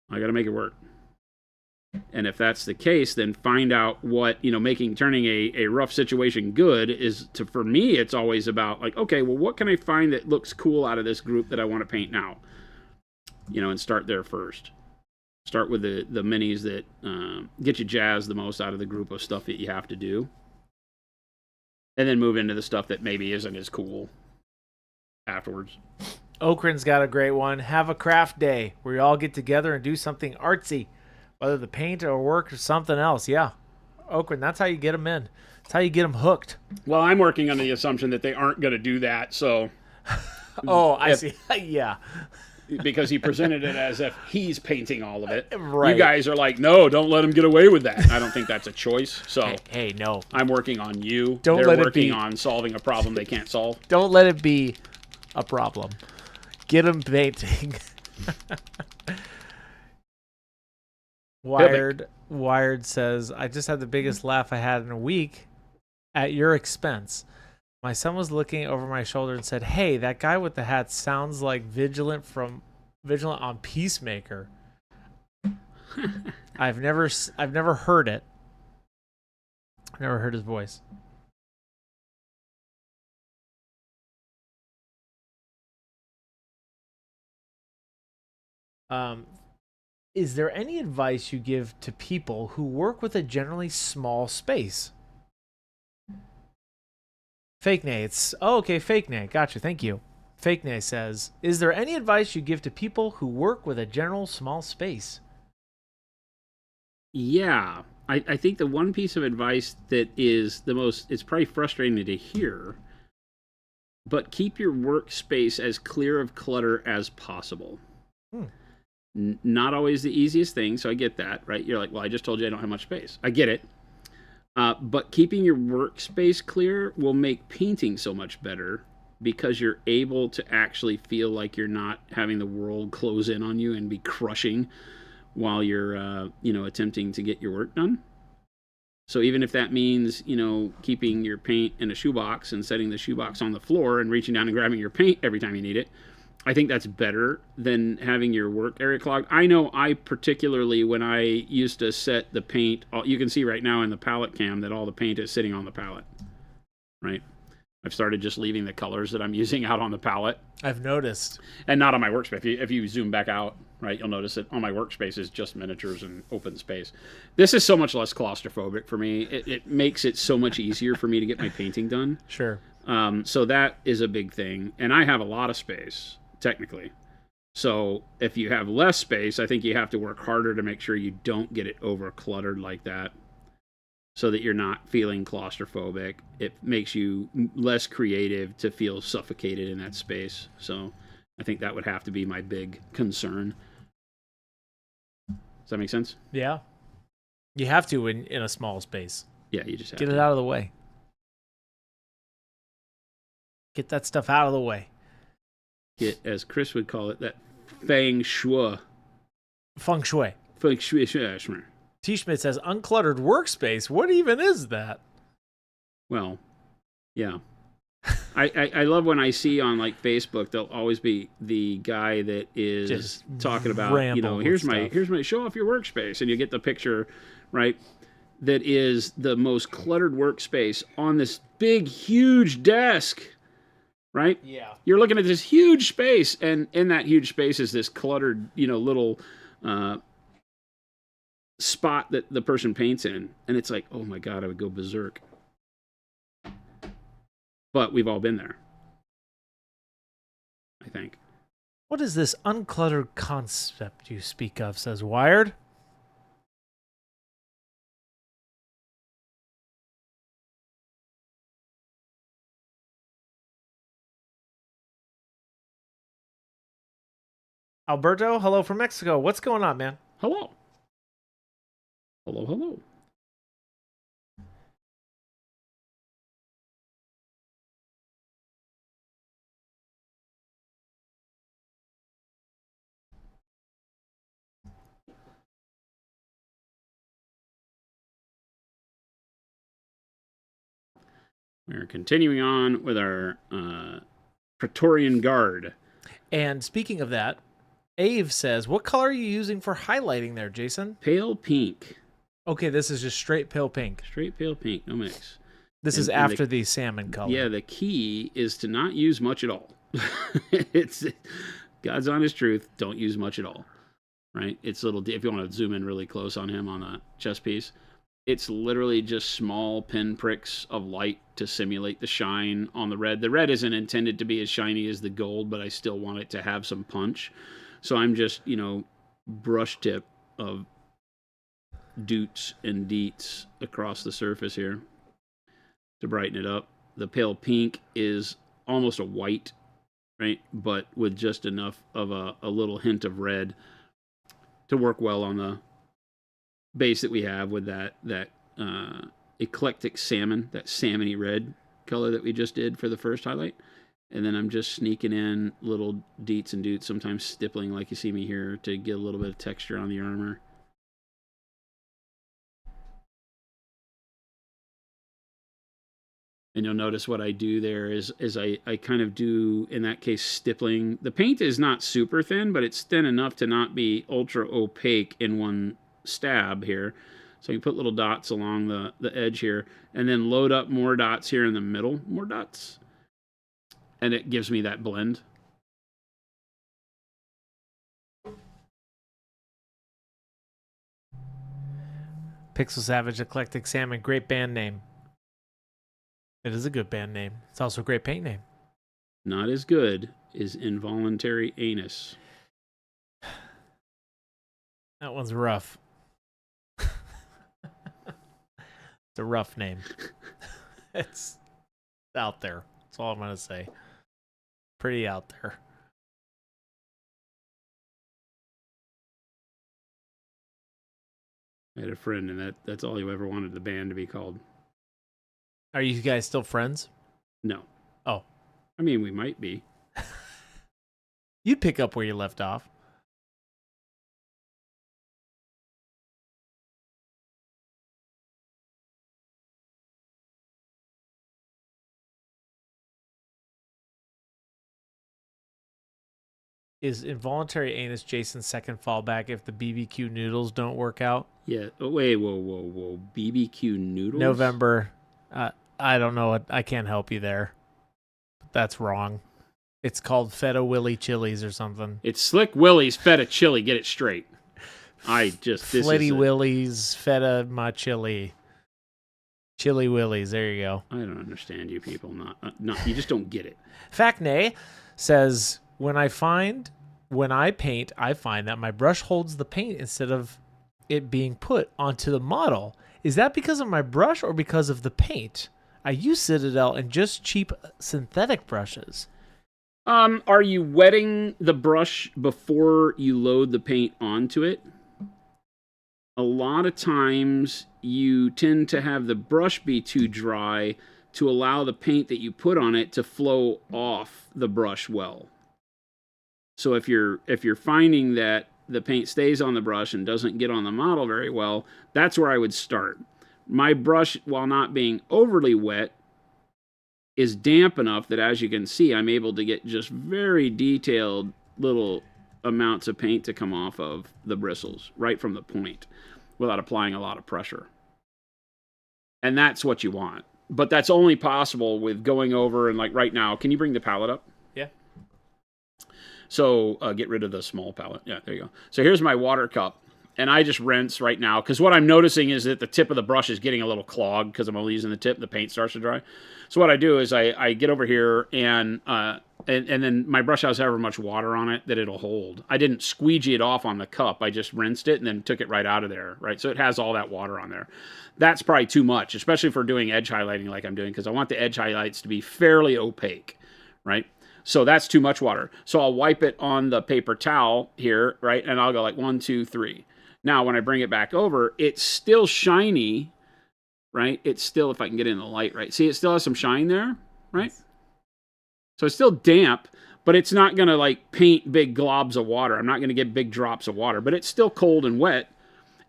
I got to make it work. And if that's the case, then find out what, you know, turning a rough situation good is to, for me, it's always about like, okay, well, what can I find that looks cool out of this group that I want to paint now? You know, and start there first. Start with the minis that get you jazzed the most out of the group of stuff that you have to do. And then move into the stuff that maybe isn't as cool afterwards. Okran's got a great one. Have a craft day where you all get together and do something artsy, whether the paint or work or something else. Yeah. Okran, that's how you get them in. That's how you get them hooked. Well, I'm working under the assumption that they aren't going to do that, so... Oh, I see. Yeah. Because he presented it as if he's painting all of it. Right. You guys are like, no, don't let him get away with that. I don't think that's a choice. So hey, no. I'm working on you. Don't They're let it working be. on solving a problem they can't solve. Don't let it be a problem. Get them painting. Wired says, I just had the biggest laugh I had in a week at your expense. My son was looking over my shoulder and said, hey, that guy with the hat sounds like Vigilant on Peacemaker. I've never heard it. I've never heard his voice. Is there any advice you give to people who work with a generally small space? Fake Nay, Fake Nay. Gotcha, thank you. Fake Nay says, is there any advice you give to people who work with a general small space? Yeah. I think the one piece of advice that is the most, it's probably frustrating to hear, but keep your workspace as clear of clutter as possible. Not always the easiest thing, so I get that, right? You're like, well, I just told you I don't have much space. I get it. But keeping your workspace clear will make painting so much better because you're able to actually feel like you're not having the world close in on you and be crushing while you're, attempting to get your work done. So even if that means, keeping your paint in a shoebox and setting the shoebox on the floor and reaching down and grabbing your paint every time you need it, I think that's better than having your work area clogged. I know I particularly, when I used to set the paint, you can see right now in the palette cam that all the paint is sitting on the palette, right? I've started just leaving the colors that I'm using out on the palette. I've noticed. And not on my workspace. If you zoom back out, right, you'll notice that on my workspace is just miniatures and open space. This is so much less claustrophobic for me. It makes it so much easier for me to get my painting done. Sure. So that is a big thing. And I have a lot of space, technically. So if you have less space, I think you have to work harder to make sure you don't get it over cluttered like that so that you're not feeling claustrophobic. It makes you less creative to feel suffocated in that space. So I think that would have to be my big concern. Does that make sense? Yeah. You have to in a small space. Yeah, you just have Get to. it out of the way. Get that stuff out of the way. Get, as Chris would call it, that feng shui. Feng shui. Feng shui. T. Schmidt says, uncluttered workspace. What even is that? Well, yeah. I love when I see on like Facebook, there'll always be the guy that is Just talking about, here's my show off your workspace, and you get the picture, right? That is the most cluttered workspace on this big, huge desk, right? Yeah. You're looking at this huge space, and in that huge space is this cluttered, little spot that the person paints in, and it's like, oh my God, I would go berserk. But we've all been there, I think. What is this uncluttered concept you speak of, says Wired? Alberto, hello from Mexico. What's going on, man? Hello. Hello, hello. We're continuing on with our Praetorian Guard. And speaking of that, Ave says, what color are you using for highlighting there, Jason? Pale pink. Okay, this is just straight pale pink. Straight pale pink, no mix. This is after the salmon color. Yeah, the key is to not use much at all. It's God's honest truth. Don't use much at all. Right? It's little. If you want to zoom in really close on him on the chest piece, it's literally just small pinpricks of light to simulate the shine on the red. The red isn't intended to be as shiny as the gold, but I still want it to have some punch. So I'm just, brush tip of doots and deets across the surface here to brighten it up. The pale pink is almost a white, right? But with just enough of a little hint of red to work well on the base that we have with that eclectic salmon, that salmony red color that we just did for the first highlight. And then I'm just sneaking in little deets and doots, sometimes stippling like you see me here to get a little bit of texture on the armor. And you'll notice what I do there is I kind of do, in that case, stippling. The paint is not super thin, but it's thin enough to not be ultra opaque in one stab here. So you put little dots along the edge here, and then load up more dots here in the middle, more dots. And it gives me that blend. Pixel Savage Eclectic Salmon, great band name. It is a good band name. It's also a great paint name. Not as good as Involuntary Anus. That one's rough. It's a rough name. It's out there. That's all I'm going to say. Pretty out there. I had a friend, and that's all he ever wanted the band to be called. Are you guys still friends? No. Oh. I mean, we might be. You'd pick up where you left off. Is Involuntary Anus Jason's second fallback if the BBQ noodles don't work out? Yeah. Oh, wait, whoa. BBQ noodles? November. I don't know. I can't help you there. That's wrong. It's called Feta Willy Chilies or something. It's Slick Willie's Feta Chili. Get it straight. Flitty Willie's Feta Ma Chili. Chili Willies. There you go. I don't understand you people. Not you just don't get it. Factnay says, when I paint, I find that my brush holds the paint instead of it being put onto the model. Is that because of my brush or because of the paint? I use Citadel and just cheap synthetic brushes. Are you wetting the brush before you load the paint onto it? A lot of times you tend to have the brush be too dry to allow the paint that you put on it to flow off the brush well. So if you're finding that the paint stays on the brush and doesn't get on the model very well, that's where I would start. My brush, while not being overly wet, is damp enough that, as you can see, I'm able to get just very detailed little amounts of paint to come off of the bristles right from the point without applying a lot of pressure. And that's what you want. But that's only possible with going over and, like, right now, can you bring the palette up? Yeah. So get rid of the small palette. Yeah, there you go. So here's my water cup. And I just rinse right now, because what I'm noticing is that the tip of the brush is getting a little clogged because I'm only using the tip. The paint starts to dry. So what I do is I get over here and then my brush has however much water on it that it'll hold. I didn't squeegee it off on the cup. I just rinsed it and then took it right out of there, right? So it has all that water on there. That's probably too much, especially for doing edge highlighting like I'm doing, because I want the edge highlights to be fairly opaque, right? So that's too much water. So I'll wipe it on the paper towel here, right? And I'll go like 1, 2, 3. Now, when I bring it back over, it's still shiny, right? It's still, if I can get in the light, right? See, it still has some shine there, right? So it's still damp, but it's not going to like paint big globs of water. I'm not going to get big drops of water, but it's still cold and wet.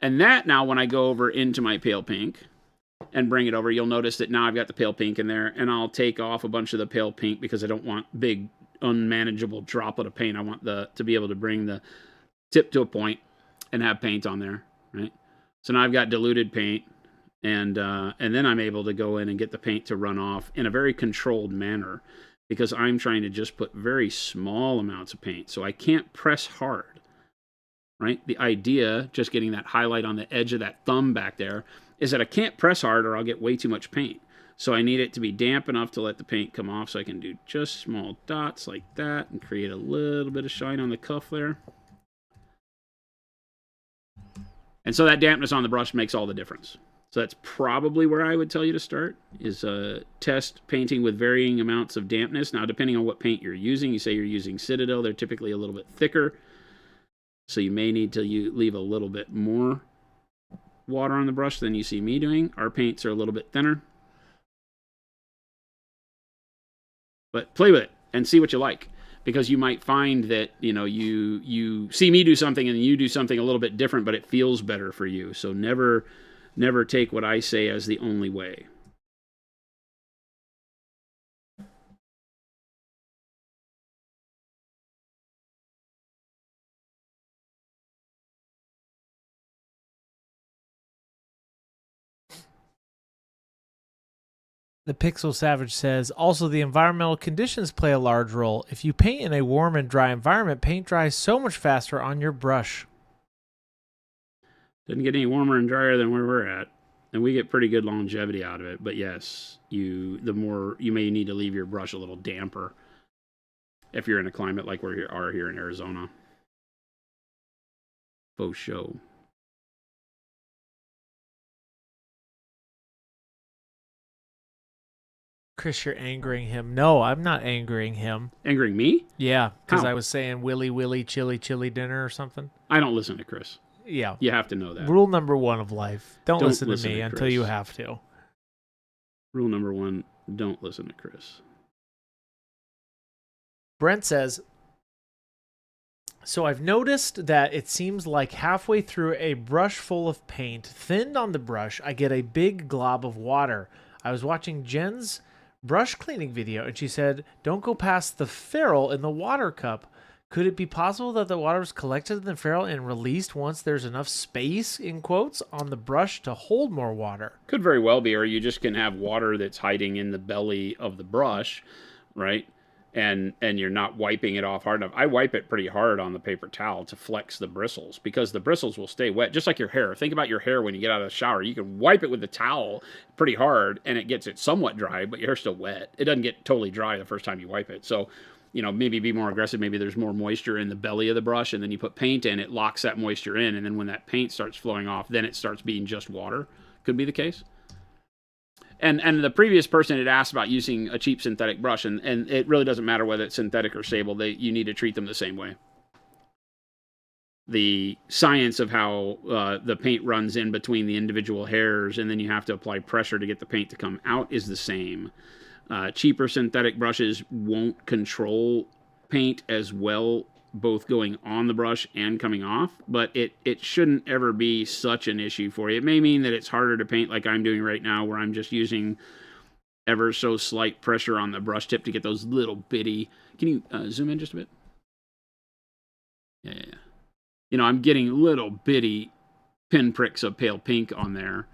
And that now, when I go over into my pale pink and bring it over, you'll notice that now I've got the pale pink in there, and I'll take off a bunch of the pale pink because I don't want big, unmanageable droplet of paint. I want to be able to bring the tip to a point and have paint on there, right? So now I've got diluted paint, and then I'm able to go in and get the paint to run off in a very controlled manner, because I'm trying to just put very small amounts of paint, so I can't press hard, right? The idea, just getting that highlight on the edge of that thumb back there, is that I can't press hard or I'll get way too much paint. So I need it to be damp enough to let the paint come off, so I can do just small dots like that and create a little bit of shine on the cuff there. And so that dampness on the brush makes all the difference. So that's probably where I would tell you to start, is test painting with varying amounts of dampness. Now, depending on what paint you're using, you say you're using Citadel, they're typically a little bit thicker. So you may need to leave a little bit more water on the brush than you see me doing. Our paints are a little bit thinner. But play with it and see what you like. Because you might find that, you know, you see me do something and you do something a little bit different, but it feels better for you. So never take what I say as the only way. The Pixel Savage says, also the environmental conditions play a large role. If you paint in a warm and dry environment, paint dries so much faster on your brush. Doesn't get any warmer and drier than where we're at. And we get pretty good longevity out of it. But yes, the more you may need to leave your brush a little damper if you're in a climate like we are here in Arizona. Faux show. Chris, you're angering him. No, I'm not angering him. Angering me? Yeah, because How? I was saying willy willy chili chili dinner or something. I don't listen to Chris. Yeah. You have to know that. Rule number 1 of life. Don't listen to me until you have to. Rule number 1, don't listen to Chris. Brent says, so I've noticed that it seems like halfway through a brush full of paint, thinned on the brush, I get a big glob of water. I was watching Jen's brush cleaning video, and she said, don't go past the ferrule in the water cup. Could it be possible that the water was collected in the ferrule and released once there's enough space, in quotes, on the brush to hold more water? Could very well be, or you just can have water that's hiding in the belly of the brush, right? And you're not wiping it off hard enough. I wipe it pretty hard on the paper towel to flex the bristles, because the bristles will stay wet, just like your hair. Think about your hair when you get out of the shower. You can wipe it with the towel pretty hard, and it gets it somewhat dry, but your hair's still wet. It doesn't get totally dry the first time you wipe it. So, you know, maybe be more aggressive. Maybe there's more moisture in the belly of the brush, and then you put paint in, it locks that moisture in, and then when that paint starts flowing off, then it starts being just water. Could be the case. And the previous person had asked about using a cheap synthetic brush, and it really doesn't matter whether it's synthetic or sable. You need to treat them the same way. The science of how the paint runs in between the individual hairs, and then you have to apply pressure to get the paint to come out, is the same. Cheaper synthetic brushes won't control paint as well, both going on the brush and coming off, but it shouldn't ever be such an issue for you. It may mean that it's harder to paint like I'm doing right now, where I'm just using ever so slight pressure on the brush tip to get those little bitty... Can you zoom in just a bit? Yeah. You know, I'm getting little bitty pinpricks of pale pink on there,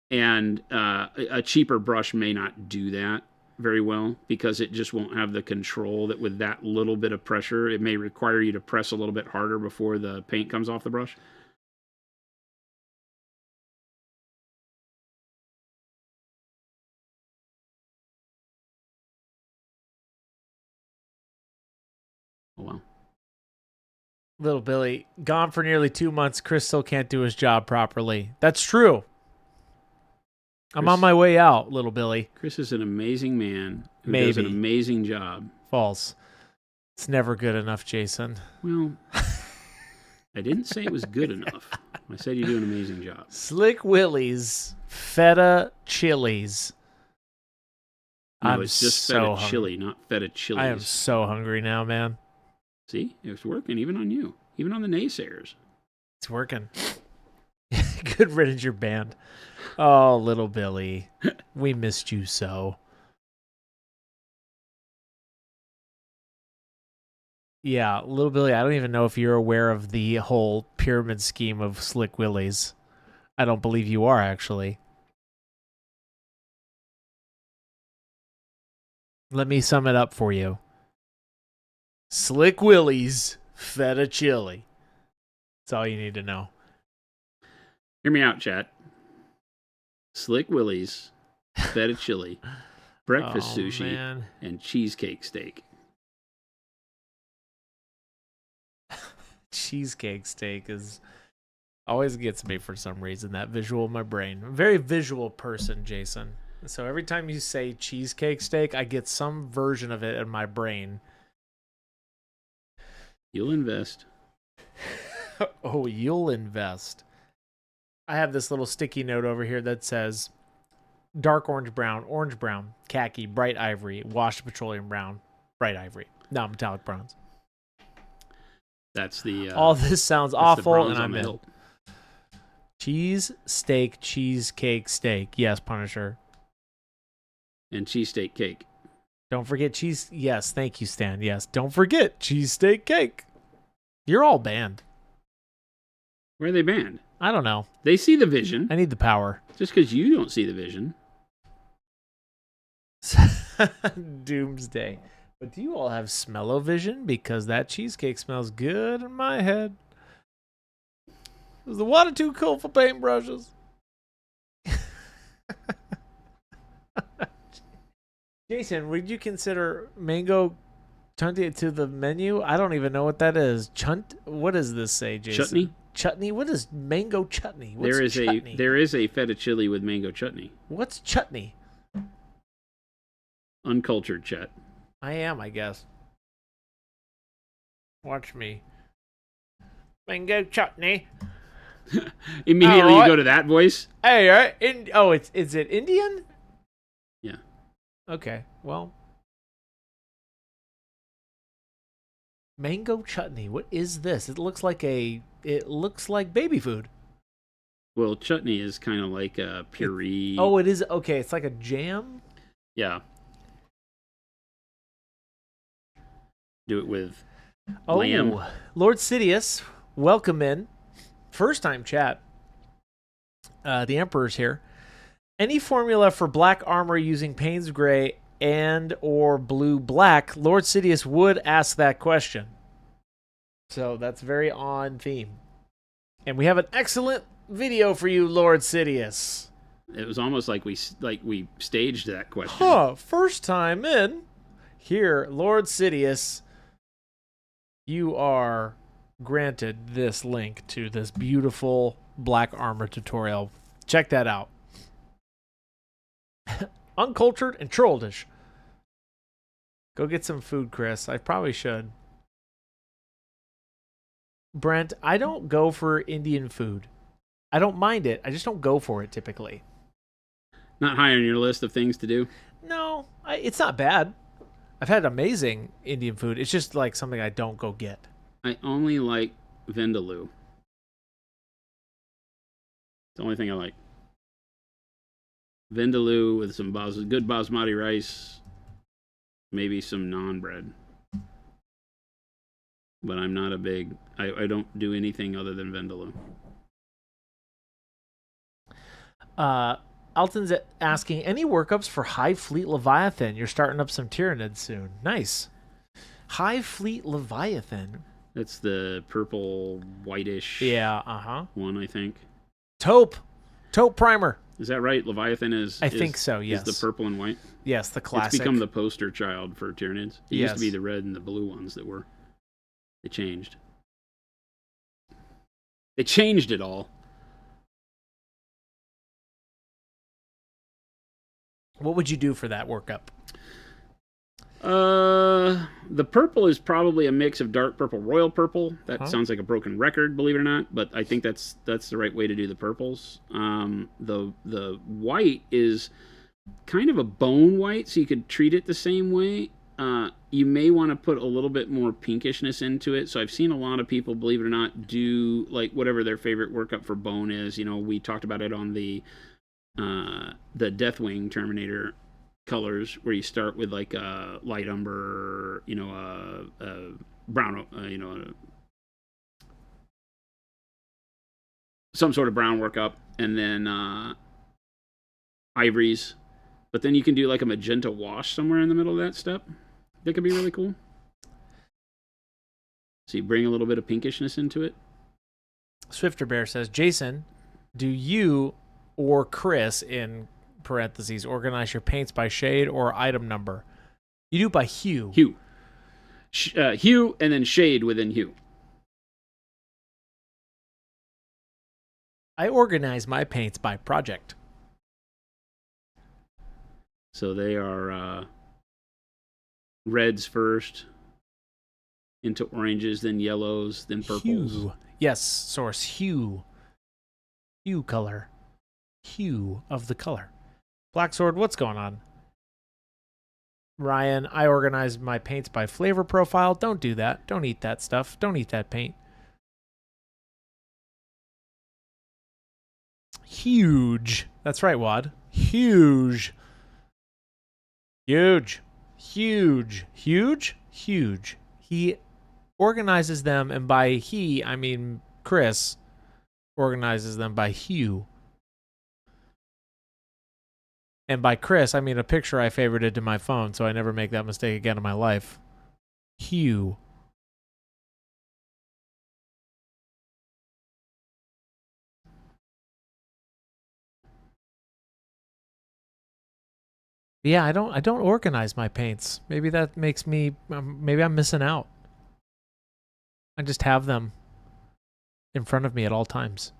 and a cheaper brush may not do that very well, because it just won't have the control that with that little bit of pressure. It may require you to press a little bit harder before the paint comes off the brush. Oh, well. Little Billy, gone for nearly 2 months. Chris still can't do his job properly. That's true. I'm on my way out, Little Billy. Chris is an amazing man who does an amazing job. False. It's never good enough, Jason. Well, I didn't say it was good enough. I said you do an amazing job. Slick Willie's Feta Chilies. No, it's just feta chili, not feta chilies. I am so hungry now, man. See? It's working even on you. Even on the naysayers. It's working. Good riddance, your band. Oh, Little Billy. We missed you so. Yeah, Little Billy, I don't even know if you're aware of the whole pyramid scheme of Slick Willie's. I don't believe you are, actually. Let me sum it up for you. Slick Willie's Feta Chili. That's all you need to know. Hear me out, chat. Slick Willie's Feta Chili, breakfast sushi, man. And cheesecake steak. Cheesecake steak always gets me for some reason, that visual in my brain. I'm a very visual person, Jason. So every time you say cheesecake steak, I get some version of it in my brain. You'll invest. Oh, you'll invest. I have this little sticky note over here that says dark orange brown, khaki, bright ivory, washed petroleum brown, bright ivory. No, metallic bronze. That's the... all this sounds awful, and I'm in. Cheese, steak, cheesecake, steak. Yes, Punisher. And cheesesteak cake. Don't forget cheese. Yes, thank you, Stan. Yes, don't forget cheesesteak cake. You're all banned. Where are they banned? I don't know. They see the vision. I need the power. Just because you don't see the vision. Doomsday. But do you all have smell-o-vision? Because that cheesecake smells good in my head. Is the water too cold for paintbrushes? Jason, would you consider mango chutney to the menu? I don't even know what that is. What does this say, Jason? Chutney? Chutney? What is mango chutney? What's chutney? There is a feta chili with mango chutney. What's chutney? Uncultured, chat. I am, I guess. Watch me. Mango chutney. Immediately you go to that voice? Hey, right? Is it Indian? Yeah. Okay, well. Mango chutney. What is this? It looks like baby food. Well, chutney is kind of like a puree. It is. Okay, it's like a jam? Yeah. Do it with lamb. Lord Sidious, welcome in. First time chat. The Emperor's here. Any formula for black armor using Payne's Gray and or blue black? Lord Sidious would ask that question. So that's very on theme. And we have an excellent video for you, Lord Sidious. It was almost like we staged that question. First time in. Here, Lord Sidious, you are granted this link to this beautiful black armor tutorial. Check that out. Uncultured and trollish. Go get some food, Chris. I probably should. Brent, I don't go for Indian food. I don't mind it. I just don't go for it typically. Not high on your list of things to do? No, it's not bad. I've had amazing Indian food. It's just like something I don't go get. I only like vindaloo. It's the only thing I like. Vindaloo with some good basmati rice, maybe some naan bread. But I'm not a big... I don't do anything other than vindaloo. Alton's asking, any workups for High Fleet Leviathan? You're starting up some Tyranids soon. Nice. High Fleet Leviathan. That's the purple, whitish one, I think. Taupe primer. Is that right? Leviathan is... I think so, yes. Is the purple and white? Yes, the classic. It's become the poster child for Tyranids. It Yes. used to be the red and the blue ones that were... They changed. They changed it all. What would you do for that workup? The purple is probably a mix of dark purple, royal purple. That sounds like a broken record, believe it or not, but I think that's the right way to do the purples. The white is kind of a bone white, so you could treat it the same way. You may want to put a little bit more pinkishness into it. So I've seen a lot of people, believe it or not, do like whatever their favorite workup for bone is. You know, we talked about it on the Deathwing Terminator colors, where you start with like a light umber, you know, a brown, you know, some sort of brown workup, and then ivories. But then you can do like a magenta wash somewhere in the middle of that step. That could be really cool. So you bring a little bit of pinkishness into it. Swifter Bear says, Jason, do you or Chris, in parentheses, organize your paints by shade or item number? You do by hue. Hue. Hue and then shade within hue. I organize my paints by project. So they are reds first, into oranges, then yellows, then purples. Hue. Yes, source hue. Hue color. Hue of the color. Black Sword, what's going on? Ryan, I organize my paints by flavor profile. Don't do that. Don't eat that stuff. Don't eat that paint. Huge. That's right, Wad. Huge. Huge. Huge. Huge. Huge. He organizes them, and by he, I mean Chris organizes them by hue. And by Chris, I mean a picture I favorited to my phone, so I never make that mistake again in my life. Hue. Yeah, I don't organize my paints. Maybe that makes me maybe I'm missing out. I just have them in front of me at all times.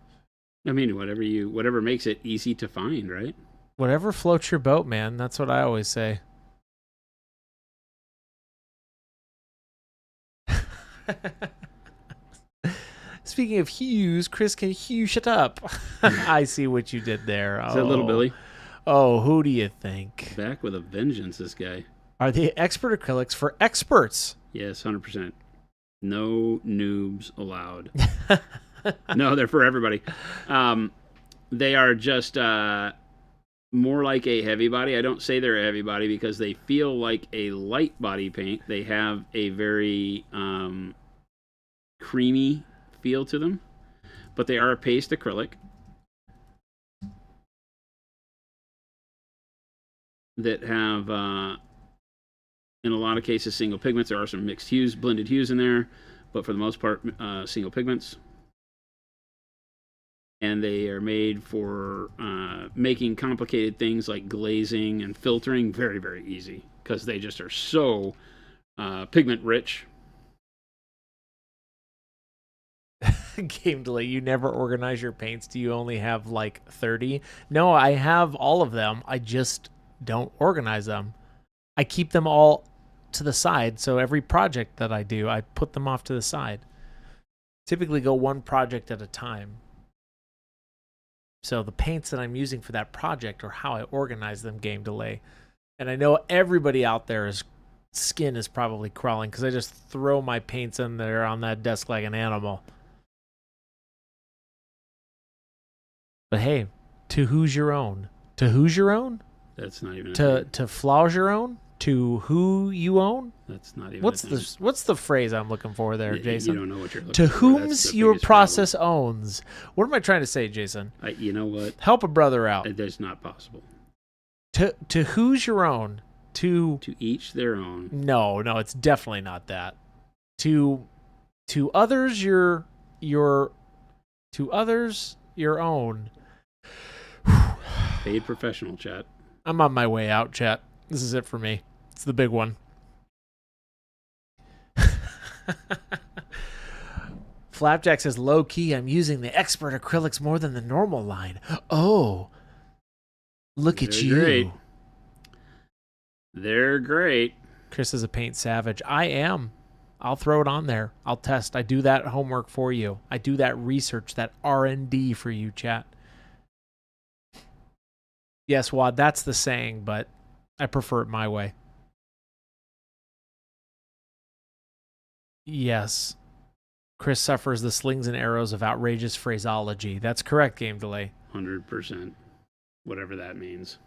I mean, whatever makes it easy to find, right? Whatever floats your boat, man. That's what I always say. Speaking of hues, Chris can hue shut up. I see what you did there. Is that Little Billy? Oh, who do you think? Back with a vengeance, this guy. Are they expert acrylics for experts? Yes, 100%. No noobs allowed. No, they're for everybody. They are just more like a heavy body. I don't say they're a heavy body because they feel like a light body paint. They have a very creamy feel to them, but they are a paste acrylic that have, in a lot of cases, single pigments. There are some mixed hues, blended hues in there, but for the most part, single pigments. And they are made for making complicated things like glazing and filtering very, very easy, because they just are so pigment rich. Game delay. You never organize your paints. Do you only have like 30? No, I have all of them. I just don't organize them. I keep them all to the side. So every project that I do, I put them off to the side. Typically go one project at a time. So the paints that I'm using for that project are how I organize them, Game Delay. And I know everybody out there's skin is probably crawling because I just throw my paints in there on that desk like an animal. But hey, to who's your own? To who's your own? That's not even to flow's your own? To who you own? That's not even what's the phrase I'm looking for there, Jason? You don't know what you're looking to for. Whom's your process owns. What am I trying to say, Jason? You know what? Help a brother out. That's not possible. To who's your own? To each their own. No, it's definitely not that. To others your to others your own. Paid professional, chat. I'm on my way out, chat. This is it for me. It's the big one. Flapjack says, low key, I'm using the expert acrylics more than the normal line. Oh, look at you. Great. They're great. Chris is a paint savage. I am. I'll throw it on there. I'll test. I do that homework for you. I do that research, that R&D for you, chat. Yes, Wad, that's the saying, but I prefer it my way. Yes. Chris suffers the slings and arrows of outrageous phraseology. That's correct, Game Delay. 100%. Whatever that means.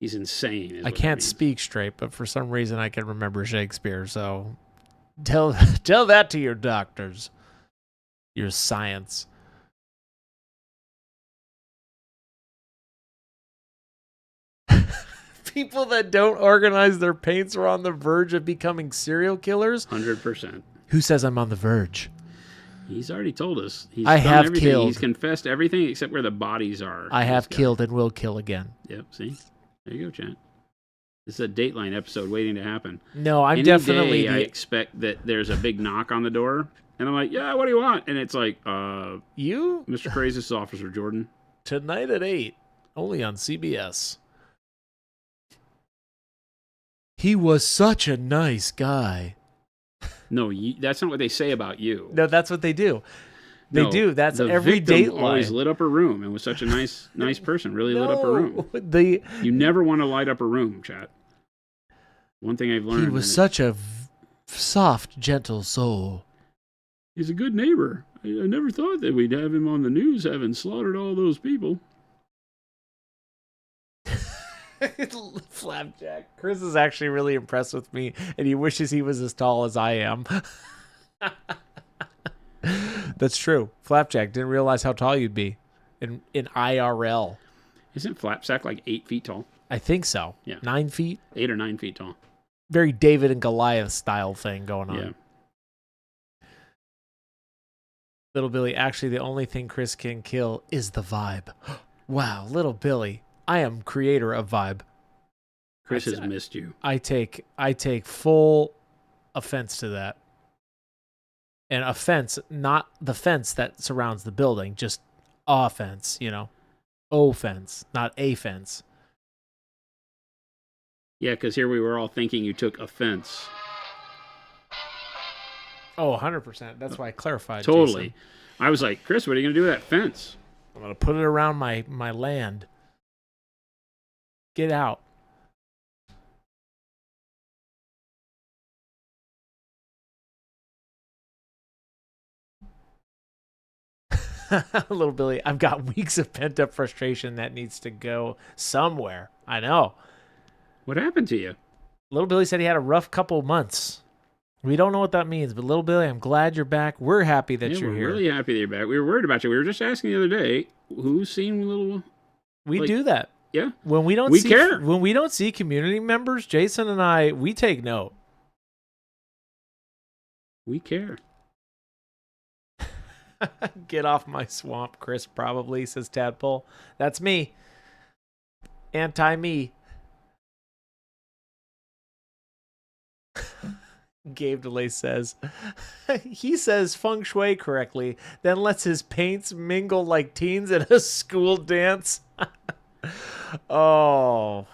He's insane. I can't speak straight, but for some reason I can remember Shakespeare, so tell that to your doctors. Your science. People that don't organize their paints are on the verge of becoming serial killers. 100%. Who says I'm on the verge? He's already told us. I have everything. killed. He's confessed everything except where the bodies are. I have killed and will kill again. Yep, see? There you go, Chan. This is a Dateline episode waiting to happen. No, I'm Any definitely... day I expect that there's a big knock on the door, and I'm like, yeah, what do you want? And it's like, you? Mr. Crazy, Officer Jordan. Tonight at 8, only on CBS. He was such a nice guy. No, that's not what they say about you. No, that's what they do. They do. That's every Dateline. Always lit up a room and was such a nice person. Really lit up a room. You never want to light up a room, chat. One thing I've learned. He was such a soft, gentle soul. He's a good neighbor. I never thought that we'd have him on the news having slaughtered all those people. Flapjack. Chris is actually really impressed with me, and he wishes he was as tall as I am. That's true. Flapjack didn't realize how tall you'd be in IRL. Isn't Flapjack like 8 feet tall? I think so. Yeah. 9 feet? 8 or 9 feet tall. Very David and Goliath style thing going on. Yeah. Little Billy, actually the only thing Chris can kill is the vibe. Wow, Little Billy. I am creator of vibe. Chris has missed you. I take full offense to that. And offense, not the fence that surrounds the building, just offense, offense, not a fence. Yeah, because here we were all thinking you took offense. Oh, 100%. That's why I clarified. Totally. Jason. I was like, Chris, what are you going to do with that fence? I'm going to put it around my land. Get out. Little Billy, I've got weeks of pent-up frustration that needs to go somewhere. I know. What happened to you? Little Billy said he had a rough couple months. We don't know what that means, but Little Billy, I'm glad you're back. We're happy that you're here. We're really happy that you're back. We were worried about you. We were just asking the other day, who's seen Little... We do that. Yeah. When we don't care. When we don't see community members, Jason and I, we take note. We care. Get off my swamp, Chris, probably, says Tadpole. That's me. Anti-me. Gabe DeLay says, he says feng shui correctly, then lets his paints mingle like teens at a school dance. Oh,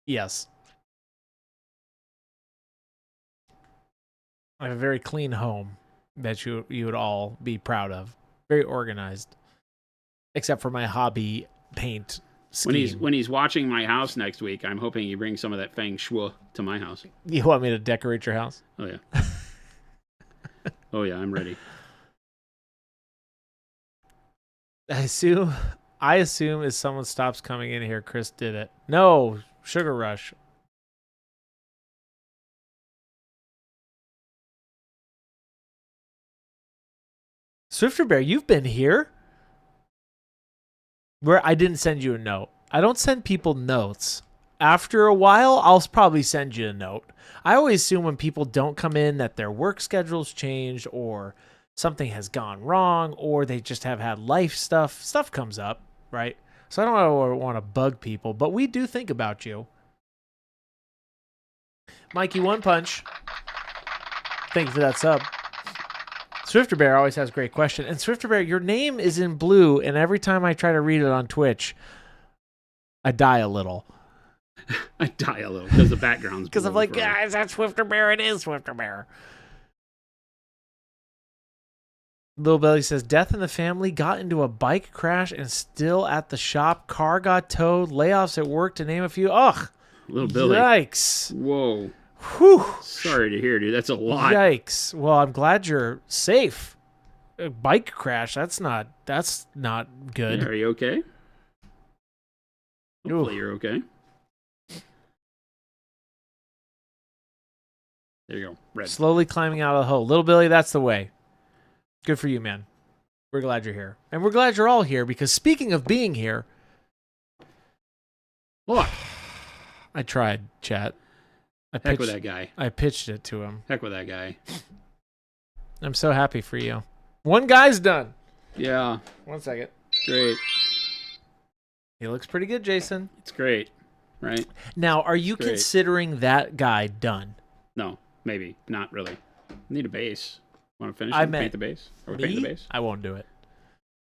yes. I have a very clean home that you would all be proud of. Very organized, except for my hobby paint scheme. When he's watching my house next week, I'm hoping he brings some of that feng shui to my house. You want me to decorate your house? Oh yeah. Oh yeah, I'm ready. I assume as someone stops coming in here, Chris did it. No, Sugar Rush. Swifter Bear, you've been here. Where I didn't send you a note. I don't send people notes. After a while, I'll probably send you a note. I always assume when people don't come in that their work schedule's changed or something has gone wrong or they just have had life stuff. Stuff comes up, right? So I don't want to bug people, but we do think about you. Mikey One Punch. Thank you for that sub. Swifter Bear always has a great question. And Swifter Bear, your name is in blue, and every time I try to read it on Twitch, I die a little. I die a little because the background's because I'm like, guys, that's Swifter Bear. It is Swifter Bear. Little Belly says, death in the family, got into a bike crash and still at the shop. Car got towed. Layoffs at work, to name a few. Ugh. Little Billy. Yikes. Whoa. Whew. Sorry to hear, dude. That's a lot. Yikes. Well, I'm glad you're safe. A bike crash, that's not good. Yeah, are you okay? Hopefully you're okay. There you go. Red. Slowly climbing out of the hole. Little Billy, that's the way. Good for you, man. We're glad you're here. And we're glad you're all here because speaking of being here. What? I tried, chat. Heck with that guy. I pitched it to him. Heck with that guy. I'm so happy for you. One guy's done. Yeah. 1 second. It's great. He looks pretty good, Jason. It's great. Right? Now, are you considering that guy done? No, maybe. Not really. Need a base. Want to finish paint the base? Or me? paint the base? I won't do it.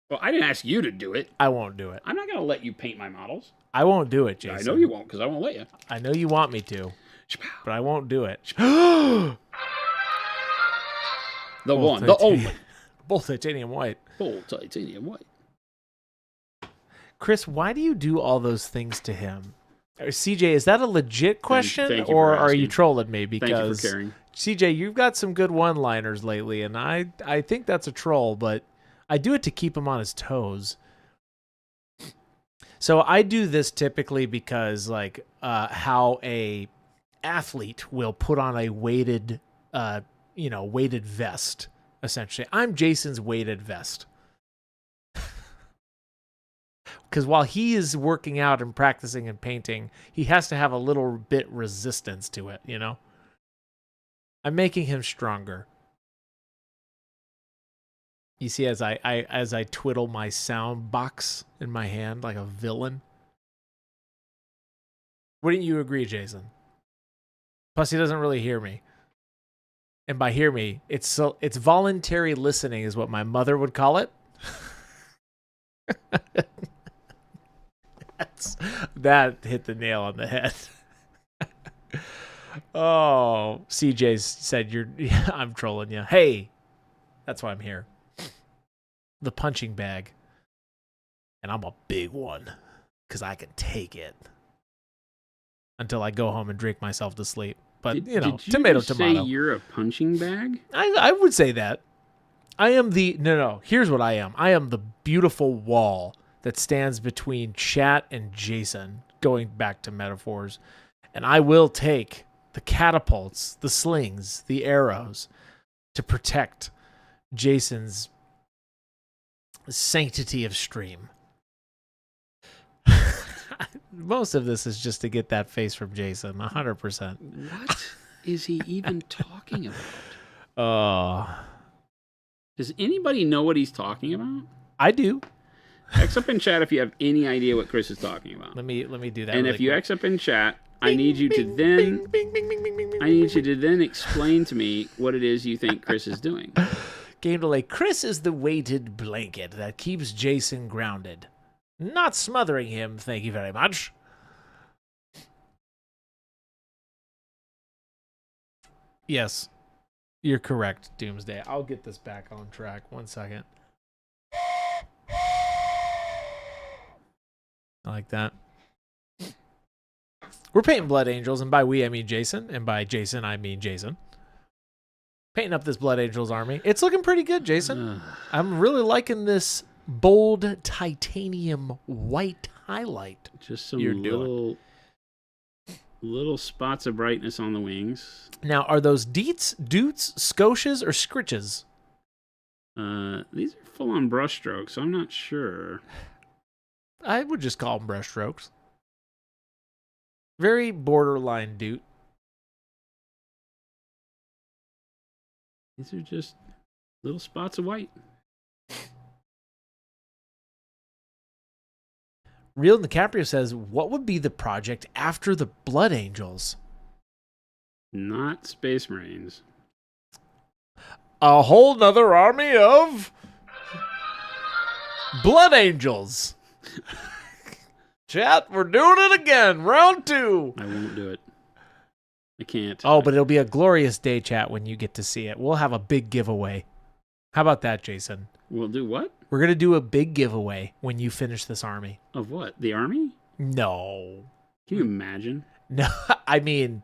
Well, I didn't ask you to do it. I won't do it. I'm not going to let you paint my models. I won't do it, Jason. I know you won't because I won't let you. I know you want me to. But I won't do it. The one, the only. Both titanium white. Both titanium white. Chris, why do you do all those things to him? CJ, is that a legit question, Thank you or for are you asking. trolling me? Because Thank you for caring. CJ, you've got some good one-liners lately, and I think that's a troll, but I do it to keep him on his toes. So I do this typically because, like, how a athlete will put on a weighted vest. Essentially, I'm Jason's weighted vest. Because while he is working out and practicing and painting, he has to have a little bit resistance to it, you know? I'm making him stronger. You see, as I twiddle my sound box in my hand like a villain. Wouldn't you agree, Jason? Plus, he doesn't really hear me. And by hear me, it's voluntary listening is what my mother would call it. That hit the nail on the head. Oh, CJ said I'm trolling you. Hey, that's why I'm here. The punching bag. And I'm a big one because I can take it until I go home and drink myself to sleep. But, did you tomato. say you're a punching bag? I would say that. I am here's what I am. I am the beautiful wall that stands between chat and Jason, going back to metaphors. And I will take the catapults, the slings, the arrows to protect Jason's sanctity of stream. Most of this is just to get that face from Jason, 100%. What is he even talking about? Does anybody know what he's talking about? I do. X up in chat if you have any idea what Chris is talking about. Let me do that. And really if you quick. X up in chat, I need you to then explain to me what it is you think Chris is doing. Game delay. Chris is the weighted blanket that keeps Jason grounded. Not smothering him, thank you very much. Yes, you're correct, Doomsday. I'll get this back on track. 1 second. I like that. We're painting Blood Angels, and by we, I mean Jason, and by Jason, I mean Jason. Painting up this Blood Angels army. It's looking pretty good, Jason. I'm really liking this bold titanium white highlight. Just some little spots of brightness on the wings. Now, are those deets, doots, scotias, or scritches? These are full-on brush strokes, so I'm not sure. I would just call them brush strokes. Very borderline doot. These are just little spots of white. Real DiCaprio says, what would be the project after the Blood Angels? Not Space Marines. A whole nother army of Blood Angels. Chat, we're doing it again. Round 2. I won't do it. I can't. Oh, but it'll be a glorious day, chat, when you get to see it. We'll have a big giveaway. How about that, Jason? We'll do what? We're going to do a big giveaway when you finish this army. Of what? The army? No. Can you imagine? No, I mean,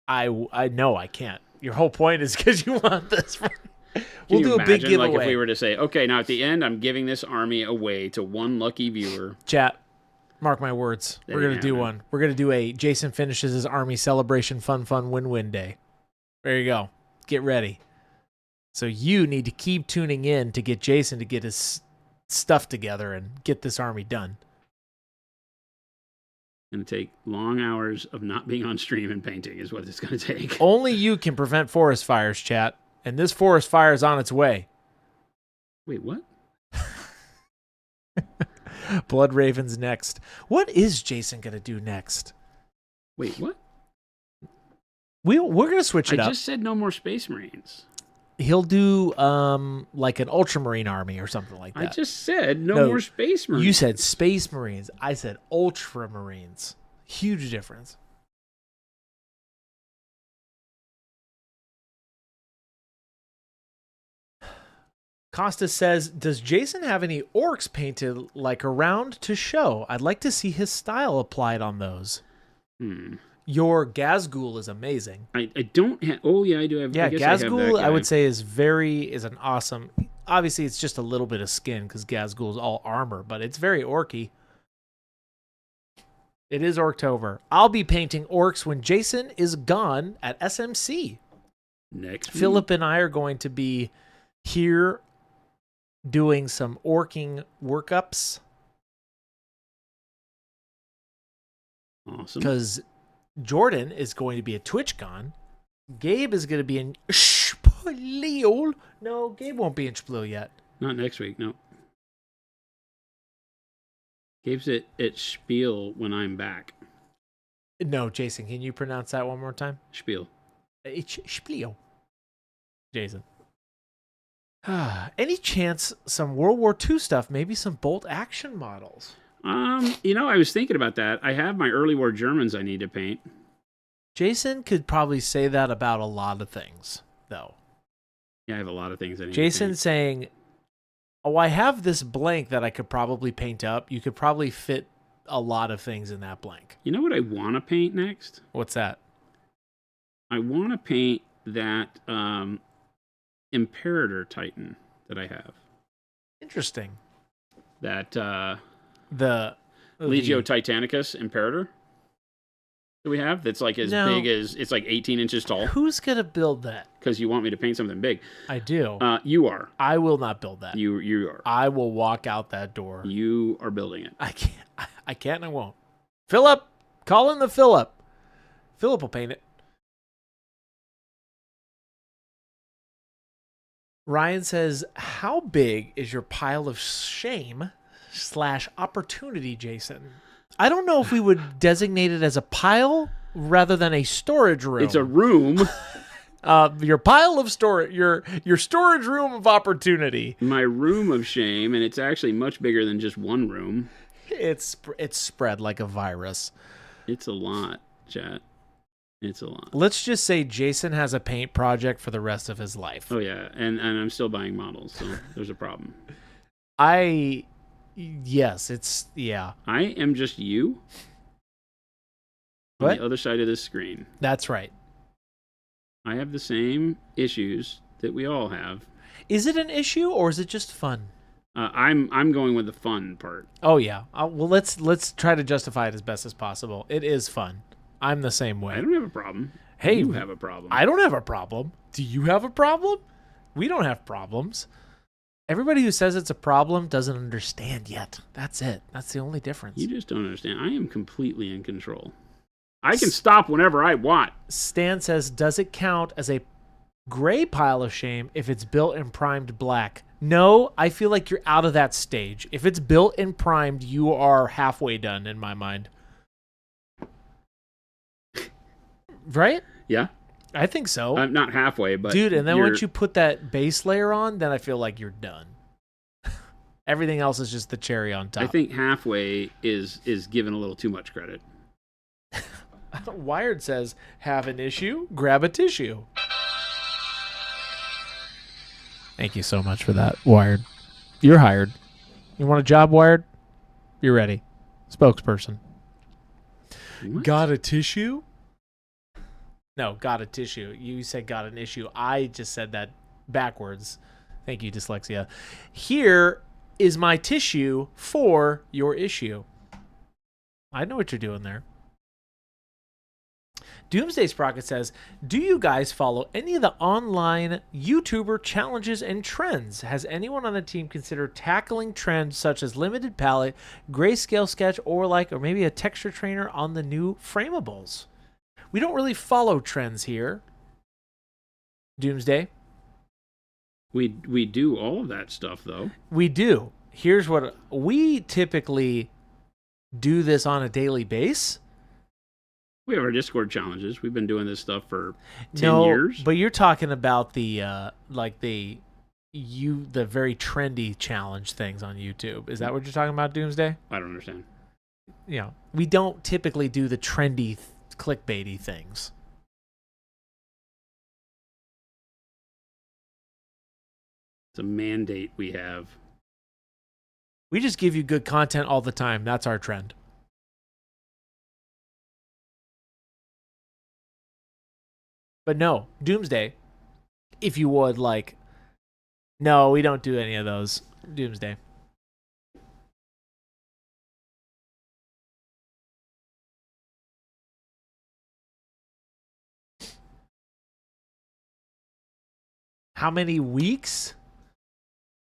I know I can't. Your whole point is because you want this. We'll do a big giveaway. Like if we were to say, okay, now at the end, I'm giving this army away to one lucky viewer. Chat, mark my words. We're going to do one. We're going to do a Jason finishes his army celebration fun win-win day. There you go. Get ready. So you need to keep tuning in to get Jason to get his stuff together and get this army done. Going to take long hours of not being on stream and painting is what it's going to take. Only you can prevent forest fires, chat. And this forest fire is on its way. Wait, what? Blood Raven's next. What is Jason going to do next? Wait, what? We're going to switch it up. I just said no more Space Marines. He'll do like an Ultramarine army or something like that. I just said no more Space Marines. You said Space Marines. I said Ultramarines. Huge difference. Costa says, does Jason have any orcs painted like around to show? I'd like to see his style applied on those. Your Gazgul is amazing. I don't have... Oh, yeah, I do have... Yeah, Gazgul, I would say, is an awesome... Obviously, it's just a little bit of skin because Gazgul is all armor, but it's very orky. It is Orktober. I'll be painting orcs when Jason is gone at SMC. Next week. Philip and I are going to be here doing some orking workups. Awesome. Because Jordan is going to be at TwitchCon. Gabe is going to be in Spiel. No, Gabe won't be in Spiel yet. Not next week, no. Gabe's at Spiel when I'm back. No, Jason, can you pronounce that one more time? Spiel. It's Spiel. Jason. Any chance some World War II stuff, maybe some bolt action models? I was thinking about that. I have my early war Germans I need to paint. Jason could probably say that about a lot of things, though. Yeah, I have a lot of things I need Jason to paint. saying, oh, I have this blank that I could probably paint up. You could probably fit a lot of things in that blank. You know what I want to paint next? What's that? I want to paint that Imperator Titan that I have. Interesting. That The Legio Titanicus Imperator that we have that's like as big as, it's like 18 inches tall. Who's going to build that? Because you want me to paint something big. I do. You are. I will not build that. You are. I will walk out that door. You are building it. I can't and I won't. Philip! Call in the Philip. Philip will paint it. Ryan says, how big is your pile of shame / opportunity, Jason? I don't know if we would designate it as a pile rather than a storage room. It's a room. Your pile of storage, your storage room of opportunity. My room of shame, and it's actually much bigger than just one room. It's spread like a virus. It's a lot, chat. It's a lot. Let's just say Jason has a paint project for the rest of his life. Oh yeah, and I'm still buying models, so there's a problem. Yes, it's yeah. I am just you. What? On the other side of this screen. That's right. I have the same issues that we all have. Is it an issue or is it just fun? I'm going with the fun part. Oh yeah. Well, let's try to justify it as best as possible. It is fun. I'm the same way. I don't have a problem. Hey, you have a problem. I don't have a problem. Do you have a problem? We don't have problems. Everybody who says it's a problem doesn't understand yet. That's it. That's the only difference. You just don't understand. I am completely in control. I can stop whenever I want. Stan says, does it count as a gray pile of shame if it's built and primed black? No, I feel like you're out of that stage. If it's built and primed, you are halfway done in my mind. Right? Yeah. I think so. I'm not halfway, but... Dude, and then once you put that base layer on, then I feel like you're done. Everything else is just the cherry on top. I think halfway is given a little too much credit. Wired says, have an issue? Grab a tissue. Thank you so much for that, Wired. You're hired. You want a job, Wired? You're ready. Spokesperson. What? Got a tissue? No, got a tissue. You said got an issue. I just said that backwards. Thank you, dyslexia. Here is my tissue for your issue. I know what you're doing there. Doomsday Sprocket says, do you guys follow any of the online YouTuber challenges and trends? Has anyone on the team considered tackling trends such as limited palette, grayscale sketch, or maybe a texture trainer on the new framables? We don't really follow trends here. Doomsday? We do all of that stuff, though. We do. Here's what we typically do this on a daily basis. We have our Discord challenges. We've been doing this stuff for 10 years. But you're talking about the the very trendy challenge things on YouTube. Is that what you're talking about, Doomsday? I don't understand. Yeah, we don't typically do the trendy clickbaity things. It's a mandate we have. We just give you good content all the time. That's our trend. But no, Doomsday, if you would, no, we don't do any of those. Doomsday. How many weeks?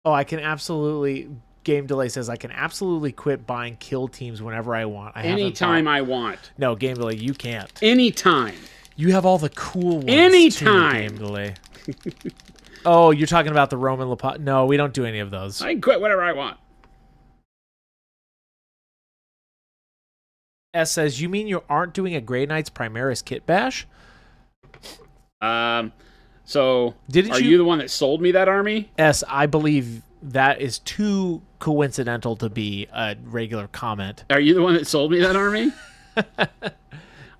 Oh, I can absolutely... Game Delay says, I can absolutely quit buying kill teams whenever I want. Anytime I want. No, Game Delay, you can't. Anytime. You have all the cool ones. Anytime. Too, Game Delay. Oh, you're talking about the Roman Lapot. No, we don't do any of those. I can quit whatever I want. S says, you mean you aren't doing a Grey Knights Primaris kit bash? So, are you the one that sold me that army? S, I believe that is too coincidental to be a regular comment. Are you the one that sold me that army?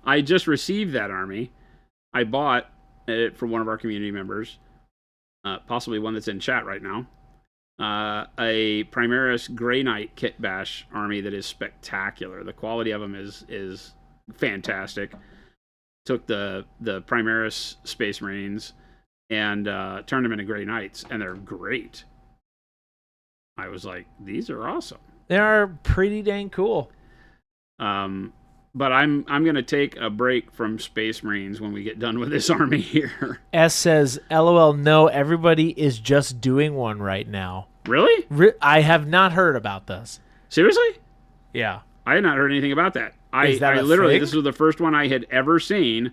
I just received that army. I bought it for one of our community members, possibly one that's in chat right now. A Primaris Grey Knight kit bash army that is spectacular. The quality of them is fantastic. Took the Primaris Space Marines and turned them into Grey Knights, and they're great. I was like, these are awesome. They are pretty dang cool. But I'm gonna take a break from Space Marines when we get done with this army here. S says, LOL, no, everybody is just doing one right now. Really? I have not heard about this. Seriously? Yeah. I had not heard anything about that. Is that I a literally, thing? this was the first one I had ever seen,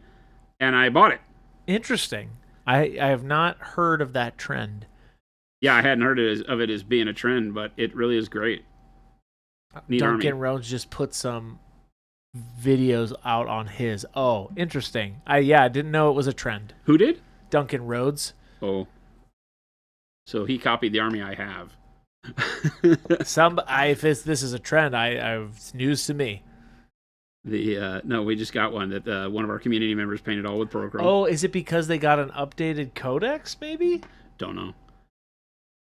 and I bought it. Interesting. I have not heard of that trend. Yeah, I hadn't heard of it as being a trend, but it really is great. Neat Duncan army. Rhodes just put some videos out on his. Oh, interesting. I didn't know it was a trend. Who did? Duncan Rhodes. Oh. So he copied the Army I have. If this is a trend, it's news to me. No, we just got one that one of our community members painted all with Prochrome. Oh, is it because they got an updated codex, maybe? Don't know.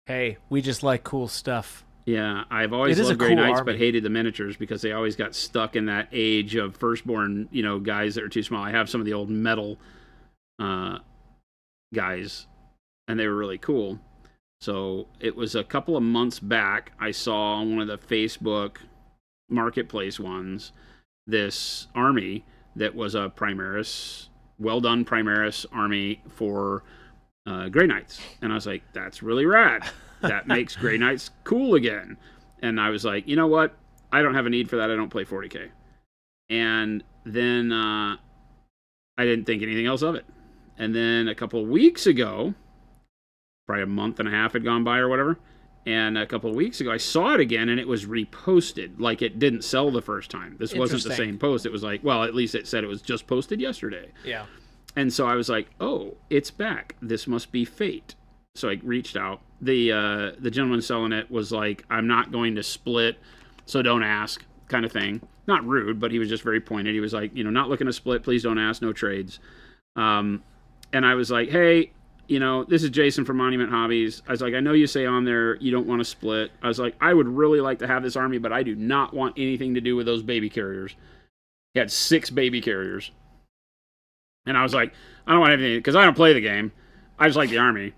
Hey, we just like cool stuff. Yeah, I've always loved Grey Knights, but hated the miniatures because they always got stuck in that age of firstborn, guys that are too small. I have some of the old metal guys, and they were really cool. So it was a couple of months back, I saw on one of the Facebook marketplace ones, this army that was a Primaris, well-done Primaris army for Grey Knights. And I was like, that's really rad. That makes Grey Knights cool again. And I was like, you know what? I don't have a need for that. I don't play 40K. And then I didn't think anything else of it. And then a couple of weeks ago, probably a month and a half had gone by or whatever, and a couple of weeks ago I saw it again and it was reposted. Like it didn't sell the first time. This wasn't the same post. It was like, well, at least it said it was just posted yesterday. Yeah. And so I was like, oh, it's back. This must be fate. So I reached out. The gentleman selling it was like, I'm not going to split, so don't ask, kind of thing. Not rude, but he was just very pointed. He was like, not looking to split, please don't ask, no trades. And I was like, hey, this is Jason from Monument Hobbies. I was like, I know you say on there you don't want to split. I was like, I would really like to have this army, but I do not want anything to do with those baby carriers. He had 6 baby carriers. And I was like, I don't want anything, because I don't play the game. I just like the army.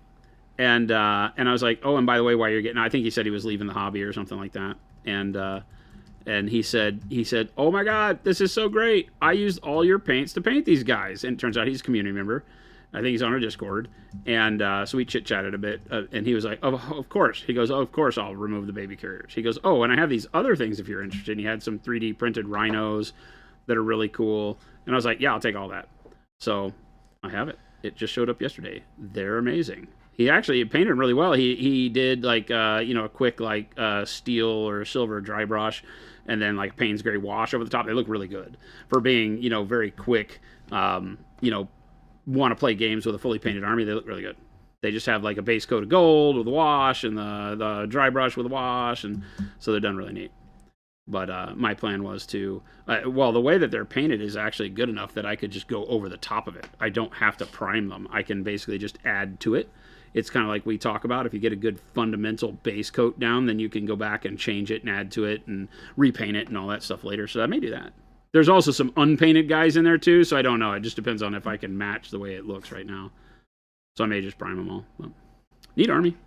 And I was like, oh, and by the way, while you're getting, I think he said he was leaving the hobby or something like that. And he said, oh my God, this is so great. I used all your paints to paint these guys. And it turns out he's a community member. I think he's on our Discord. And so we chit-chatted a bit. And he was like, oh, of course. He goes, oh, of course I'll remove the baby carriers. He goes, oh, and I have these other things if you're interested. And he had some 3D printed rhinos that are really cool. And I was like, yeah, I'll take all that. So I have it. It just showed up yesterday. They're amazing. He actually painted them really well. He did like, a quick like steel or silver dry brush and then like Payne's gray wash over the top. They look really good for being, very quick, want to play games with a fully painted army. They look really good. They just have like a base coat of gold with a wash and the dry brush with a wash, and so they're done really neat. But my plan was to, the way that they're painted is actually good enough that I could just go over the top of it. I don't have to prime them. I can basically just add to it. It's kind of like we talk about, if you get a good fundamental base coat down, then you can go back and change it and add to it and repaint it and all that stuff later. So I may do that. There's also some unpainted guys in there too, so I don't know. It just depends on if I can match the way it looks right now. So I may just prime them all. Well, neat army.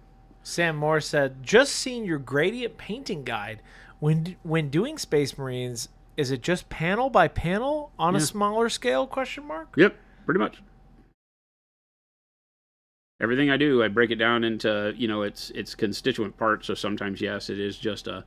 Sam Moore said, just seen your gradient painting guide. When doing Space Marines, is it just panel by panel on a smaller scale, question mark? Yep, pretty much. Everything I do, I break it down into, its constituent parts. So sometimes, yes, it is just a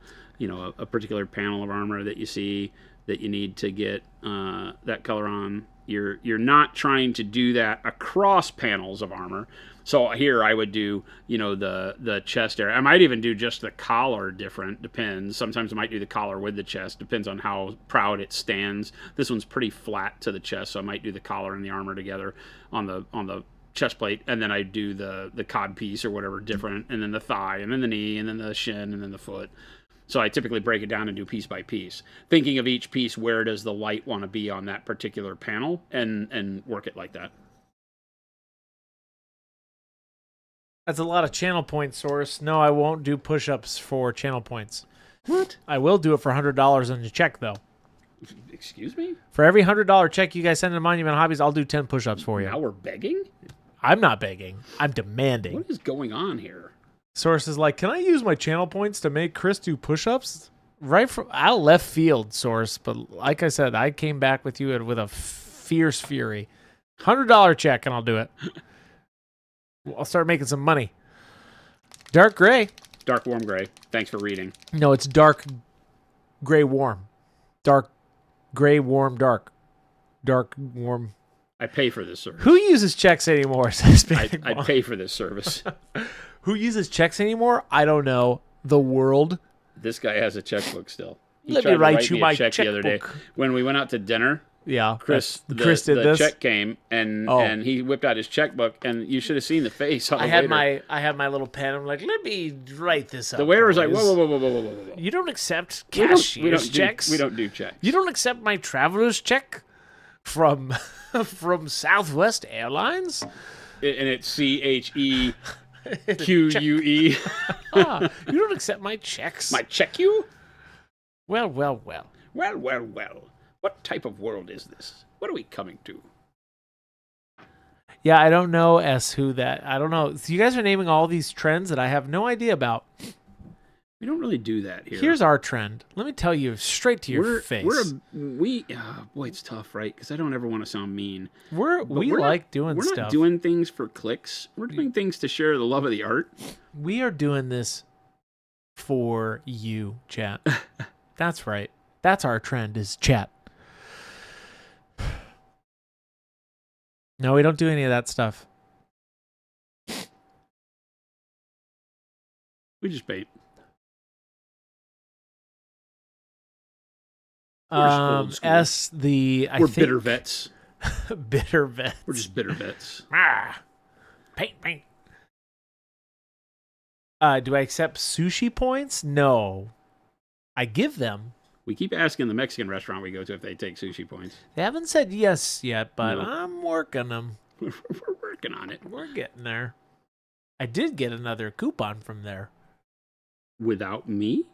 particular panel of armor that you see that you need to get that color on. You're not trying to do that across panels of armor. So here I would do, the chest area. I might even do just the collar different, depends. Sometimes I might do the collar with the chest, depends on how proud it stands. This one's pretty flat to the chest, so I might do the collar and the armor together on the chest plate, and then I do the cod piece or whatever different, and then the thigh, and then the knee, and then the shin, and then the foot. So I typically break it down and do piece by piece, thinking of each piece, where does the light want to be on that particular panel, and work it like that. That's a lot of channel points, Source. No, I won't do push-ups for channel points. What? I will do it for $100 on your check, though. Excuse me? For every $100 check you guys send to Monument Hobbies, I'll do 10 push-ups for you. Now we're begging? I'm not begging. I'm demanding. What is going on here? Source is like, can I use my channel points to make Chris do push-ups? Right from out left field, Source. But like I said, I came back with you with a fierce fury. $100 check, and I'll do it. I'll start making some money. Dark gray. Dark warm gray. Thanks for reading. No, it's dark gray warm. Dark gray warm dark. Dark warm. I pay for this service. Who uses checks anymore? I pay for this service. Who uses checks anymore? I don't know. The world. This guy has a checkbook still. He Let tried me to write you me my a check the other day. checkbook. When we went out to dinner, Yeah, Chris did the this. check came and he whipped out his checkbook, and you should have seen the face on the waiter. I had my little pen. I'm like, let me write this up. The waiter was boys. like, whoa. You don't accept We cashier's don't checks? we don't do checks. You don't accept my traveler's check from Southwest Airlines? And it's CHEQUE. You don't accept my checks? My check you? Well. Well. What type of world is this? What are we coming to? Yeah, I don't know I don't know. So you guys are naming all these trends that I have no idea about. We don't really do that here. Here's our trend. Let me tell you straight to your face. Boy, it's tough, right? Because I don't ever want to sound mean. We like doing stuff. We're not doing things for clicks. We're doing things to share the love of the art. We are doing this for you, chat. That's right. That's our trend is chat. No, we don't do any of that stuff. We just bait. We're bitter vets. Bitter vets. We're just bitter vets. Paint. Do I accept sushi points? No. I give them. We keep asking the Mexican restaurant we go to if they take sushi points. They haven't said yes yet, but No. I'm working them. We're working on it. We're getting there. I did get another coupon from there. Without me?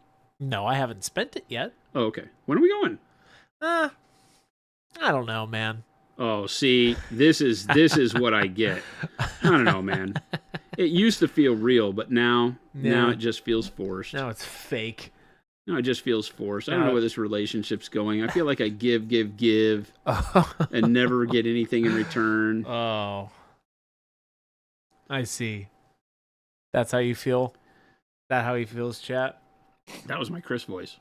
No, I haven't spent it yet. Oh, okay. When are we going? I don't know, man. Oh, see, this is what I get. I don't know, man. It used to feel real, but now it just feels forced. Now it's fake. No, it just feels forced. I don't know where this relationship's going. I feel like I give, and never get anything in return. Oh. I see. That's how you feel? That how he feels, chat? That was my Chris voice.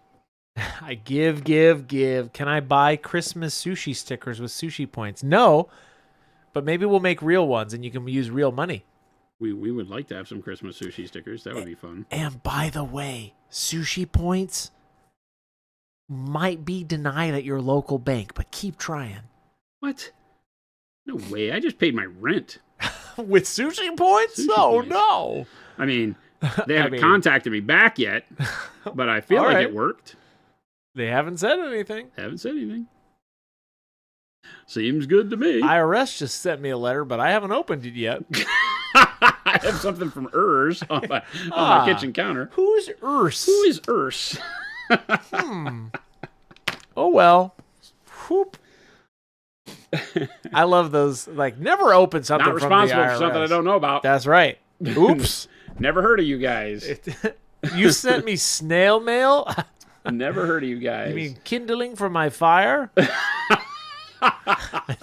I give. Can I buy Christmas sushi stickers with sushi points? No, but maybe we'll make real ones and you can use real money. We would like to have some Christmas sushi stickers. That would be fun. And by the way, sushi points might be denied at your local bank, but keep trying. What? No way. I just paid my rent. With sushi points? No. I mean, they haven't contacted me back yet, but I feel like it worked. They haven't said anything. Seems good to me. IRS just sent me a letter, but I haven't opened it yet. I have something from Urs on my kitchen counter. Who's Urs? Who is Urs? Oh, well. Whoop. I love those. Like, never open something Not from the IRS. responsible for something I don't know about. That's right. Oops. Never heard of you guys. You sent me snail mail? Never heard of you guys. You mean kindling for my fire?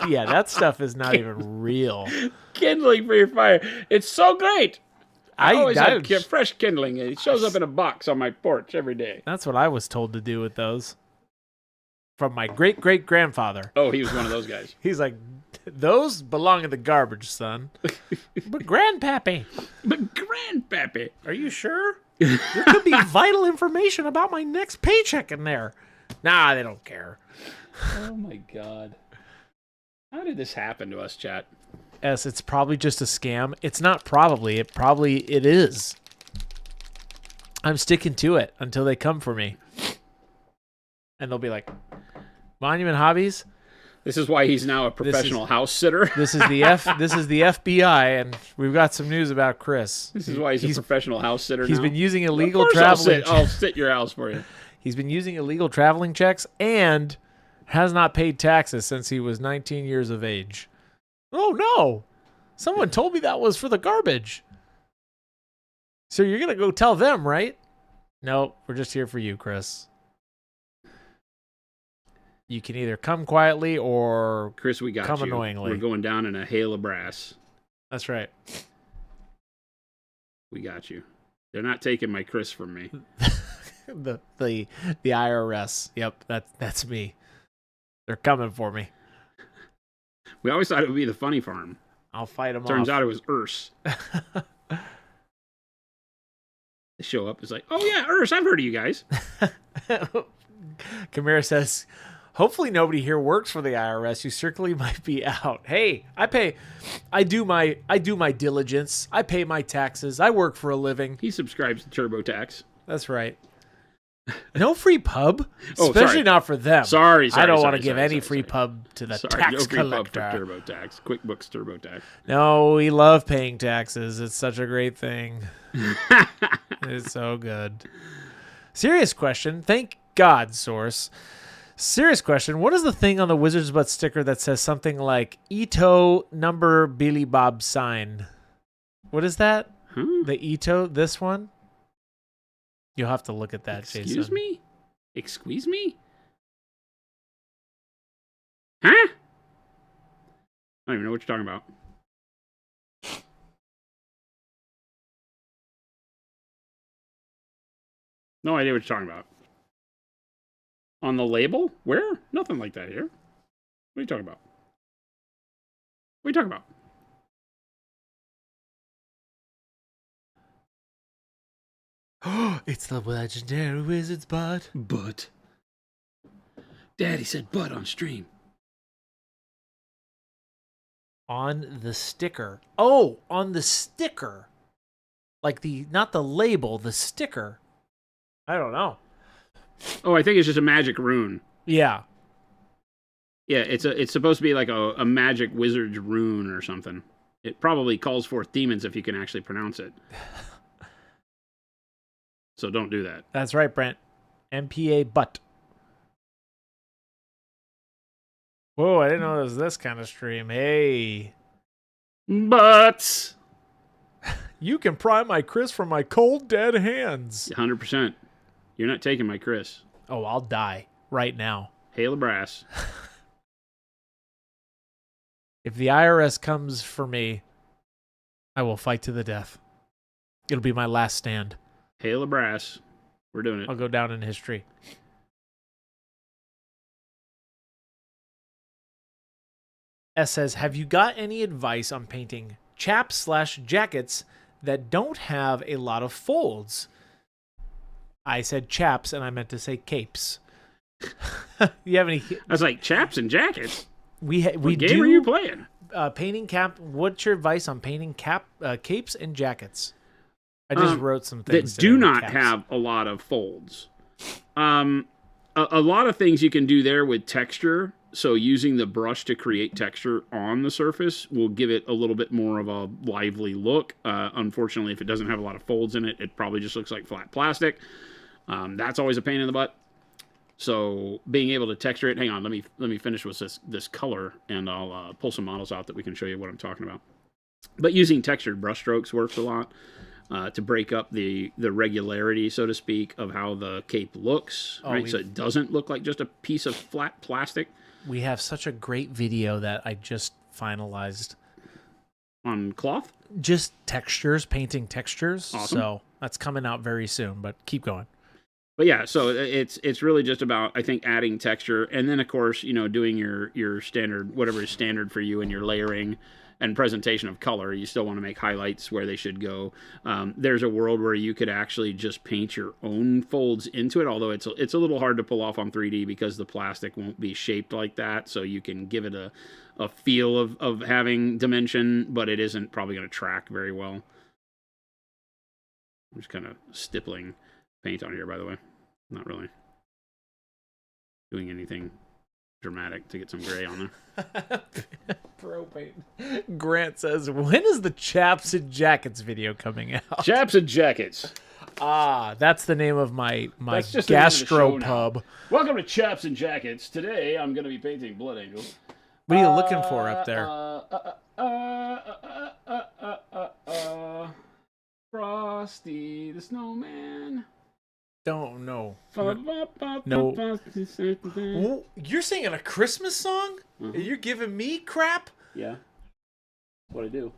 Yeah, that stuff is not even real. Kindling for your fire. It's so great. I always have that, fresh kindling. It shows up in a box on my porch every day. That's what I was told to do with those. From my great-great-grandfather. Oh, he was one of those guys. He's like, those belong in the garbage, son. But Grandpappy. Are you sure? There could be vital information about my next paycheck in there. Nah, they don't care. Oh, my God. How did this happen to us, chat? Yes, it's probably just a scam. It's not probably. It is. I'm sticking to it until they come for me. And they'll be like, Monument Hobbies? This is why he's now a professional house sitter. This is the FBI, and we've got some news about Chris. This is why he's a professional house sitter now. He's been using illegal traveling. I'll sit your house for you. He's been using illegal traveling checks and has not paid taxes since he was 19 years of age. Oh, no. Someone told me that was for the garbage. So you're going to go tell them, right? No, we're just here for you, Chris. You can either come quietly or Chris, we got come you. Annoyingly. We're going down in a hail of brass. That's right. We got you. They're not taking my Chris from me. the IRS. Yep, that's me. They're coming for me. We always thought it would be the funny farm. I'll fight them off. Turns out it was Urs. They show up. It's like, oh yeah, Urs, I've heard of you guys. Kamira says, Hopefully nobody here works for the IRS. You certainly might be out. Hey, I do my diligence. I pay my taxes. I work for a living. He subscribes to TurboTax. That's right. No free pub, Oh, especially sorry. not for them. Sorry, I don't want to give any free pub to the Sorry, tax no free collector. pub for TurboTax. QuickBooks TurboTax. No, we love paying taxes. It's such a great thing. It's so good. Serious question. Thank God, Source. Serious question. What is the thing on the Wizard's Butt sticker that says something like Ito number Billy Bob sign? What is that? Huh? The Ito, this one? You'll have to look at that, Jason. Excuse me? Excuse me? Huh? I don't even know what you're talking about. No idea what you're talking about. On the label? Where? Nothing like that here. What are you talking about? What are you talking about? It's the legendary Wizard's Butt. Butt. Daddy said butt on stream. On the sticker. Oh, on the sticker. Like not the label, the sticker. I don't know. Oh, I think it's just a magic rune. Yeah. Yeah, it's supposed to be like a magic wizard's rune or something. It probably calls forth demons if you can actually pronounce it. So don't do that. That's right, Brent. MPA butt. Whoa, I didn't know there was this kind of stream. Hey. But You can pry my Chris from my cold, dead hands. 100%. You're not taking my Chris. Oh, I'll die right now. Hail of brass. If the IRS comes for me, I will fight to the death. It'll be my last stand. Hail of brass. We're doing it. I'll go down in history. S says, have you got any advice on painting chaps/jackets that don't have a lot of folds? I said chaps and I meant to say capes. You have any? I was like, chaps and jackets? We What game do are you playing? Painting cap. What's your advice on painting capes and jackets? I just wrote some things that do today with not caps. have a lot of folds. A lot of things you can do there with texture. So using the brush to create texture on the surface will give it a little bit more of a lively look. Unfortunately, if it doesn't have a lot of folds in it, it probably just looks like flat plastic. That's always a pain in the butt. So being able to texture it, hang on, let me finish with this color, and I'll pull some models out that we can show you what I'm talking about. But using textured brush strokes works a lot to break up the regularity, so to speak, of how the cape looks, right? So it doesn't look like just a piece of flat plastic. We have such a great video that I just finalized. On cloth? Just textures, painting textures. Awesome. So that's coming out very soon, but keep going. But yeah, so it's really just about, I think, adding texture, and then of course, you know, doing your standard, whatever is standard for you in your layering and presentation of color. You still want to make highlights where they should go. There's a world where you could actually just paint your own folds into it, although it's a little hard to pull off on 3D because the plastic won't be shaped like that. So you can give it a feel of having dimension, but it isn't probably going to track very well. I'm just kind of stippling paint on here, by the way. Not really doing anything dramatic to get some gray on there. Propane. Grant says, when is the Chaps and Jackets video coming out? Chaps and Jackets. Ah, that's the name of my That's just the name of the show now. gastropub. Welcome to Chaps and Jackets. Today I'm going to be painting Blood Angels. What are you looking for up there? Frosty the Snowman. Don't know. No. Oh, you're singing a Christmas song? Mhm. You're giving me crap? Yeah. That's what I do.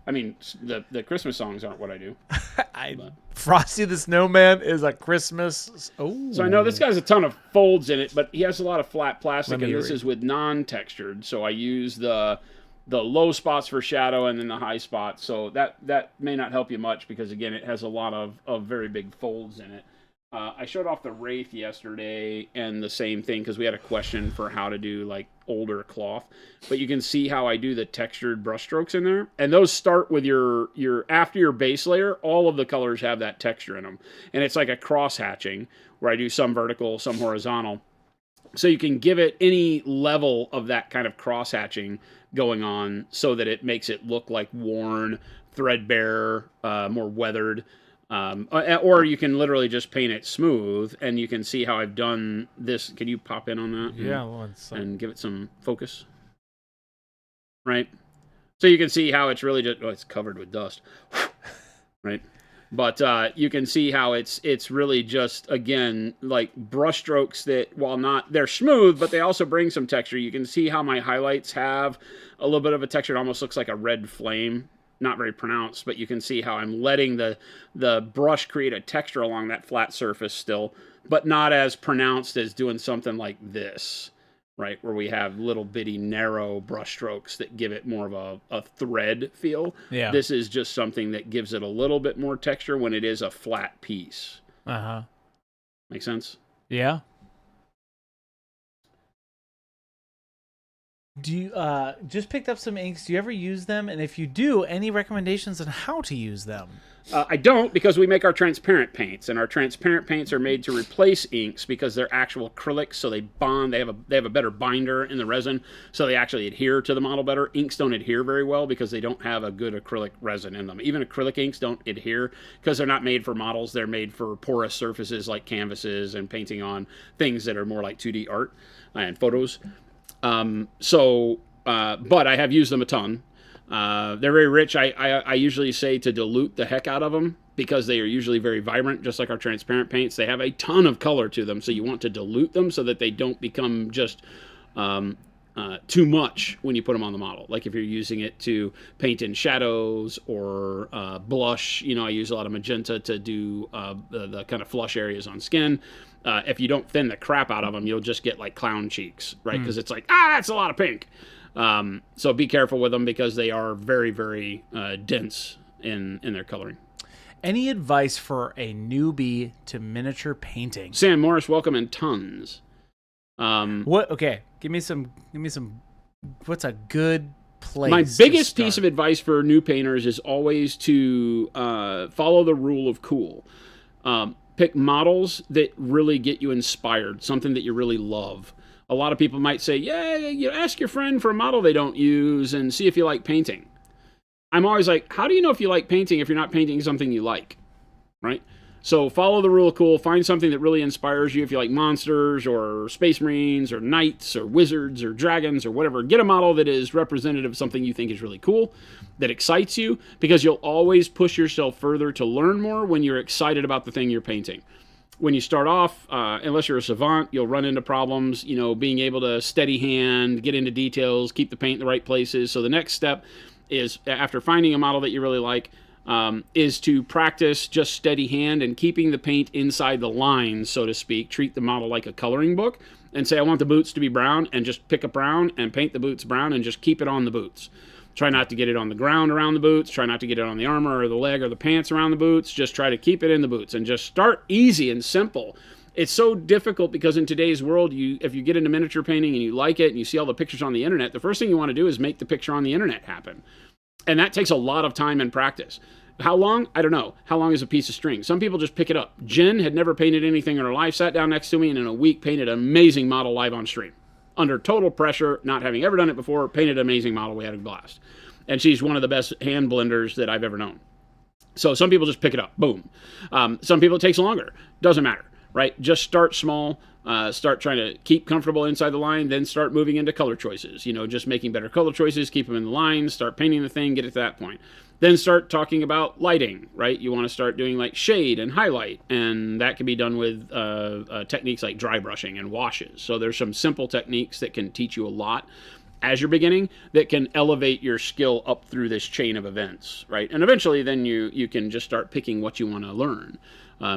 I mean, the Christmas songs aren't what I do. Frosty the Snowman is a Christmas. Oh. So I know this guy's a ton of folds in it, but he has a lot of flat plastic, Let me and this read. is with non-textured. So I use the low spots for shadow and then the high spots. So that may not help you much because, again, it has a lot of very big folds in it. I showed off the Wraith yesterday and the same thing because we had a question for how to do like older cloth. But you can see how I do the textured brush strokes in there. And those start with your after your base layer, all of the colors have that texture in them. And it's like a cross hatching where I do some vertical, some horizontal. So you can give it any level of that kind of cross hatching going on so that it makes it look like worn, threadbare, more weathered. Or you can literally just paint it smooth, and you can see how I've done this. Can you pop in on that? Yeah, and give it some focus. Right? So you can see how it's really just, it's covered with dust. Right? But you can see how it's really just, again, like brush strokes that, while not, they're smooth, but they also bring some texture. You can see how my highlights have a little bit of a texture. It almost looks like a red flame. Not very pronounced, but you can see how I'm letting the brush create a texture along that flat surface still, but not as pronounced as doing something like this, right? Where we have little bitty narrow brush strokes that give it more of a thread feel. Yeah. This is just something that gives it a little bit more texture when it is a flat piece. Uh-huh. Make sense? Yeah. Do you just picked up some inks? Do you ever use them? And if you do, any recommendations on how to use them? I don't, because we make our transparent paints, and our transparent paints are made to replace inks because they're actual acrylics, so they bond. They have a better binder in the resin, so they actually adhere to the model better. Inks don't adhere very well because they don't have a good acrylic resin in them. Even acrylic inks don't adhere because they're not made for models. They're made for porous surfaces like canvases and painting on things that are more like 2D art and photos. But I have used them a ton. They're very rich. I usually say to dilute the heck out of them because they are usually very vibrant, just like our transparent paints. They have a ton of color to them, so you want to dilute them so that they don't become just too much when you put them on the model. Like if you're using it to paint in shadows or blush, I use a lot of magenta to do the kind of flush areas on skin. If you don't thin the crap out of them, you'll just get like clown cheeks, right? Because it's like, that's a lot of pink. So be careful with them because they are very, very dense in their coloring. Any advice for a newbie to miniature painting? Sam Morris, welcome in tons. What? Okay, give me some. What's a good place? My biggest piece of advice for new painters is always to follow the rule of cool. Pick models that really get you inspired, something that you really love. A lot of people might say, ask your friend for a model they don't use and see if you like painting. I'm always like, how do you know if you like painting if you're not painting something you like, right? So follow the rule of cool. Find something that really inspires you. If you like monsters or space marines or knights or wizards or dragons or whatever, get a model that is representative of something you think is really cool, that excites you, because you'll always push yourself further to learn more when you're excited about the thing you're painting. When you start off, unless you're a savant, you'll run into problems, being able to steady hand, get into details, keep the paint in the right places. So the next step is, after finding a model that you really like, is to practice just steady hand and keeping the paint inside the lines, so to speak. Treat the model like a coloring book and say, I want the boots to be brown, and just pick a brown and paint the boots brown and just keep it on the boots. Try not to get it on the ground around the boots. Try not to get it on the armor or the leg or the pants around the boots. Just try to keep it in the boots and just start easy and simple. It's so difficult because in today's world, if you get into miniature painting and you like it and you see all the pictures on the internet, the first thing you want to do is make the picture on the internet happen. And that takes a lot of time and practice. How long? I don't know. How long is a piece of string? Some people just pick it up. Jen had never painted anything in her life, sat down next to me, and in a week painted an amazing model live on stream. Under total pressure, not having ever done it before, painted an amazing model. We had a blast. And she's one of the best hand blenders that I've ever known. So some people just pick it up. Boom. Some people it takes longer. Doesn't matter, right? Just start small. Start trying to keep comfortable inside the line, then start moving into color choices. Just making better color choices, keep them in the lines, start painting the thing, get it to that point. Then start talking about lighting, right? You want to start doing like shade and highlight, and that can be done with techniques like dry brushing and washes. So there's some simple techniques that can teach you a lot. as you're beginning that can elevate your skill up through this chain of events, right? And eventually then you can just start picking what you want to learn.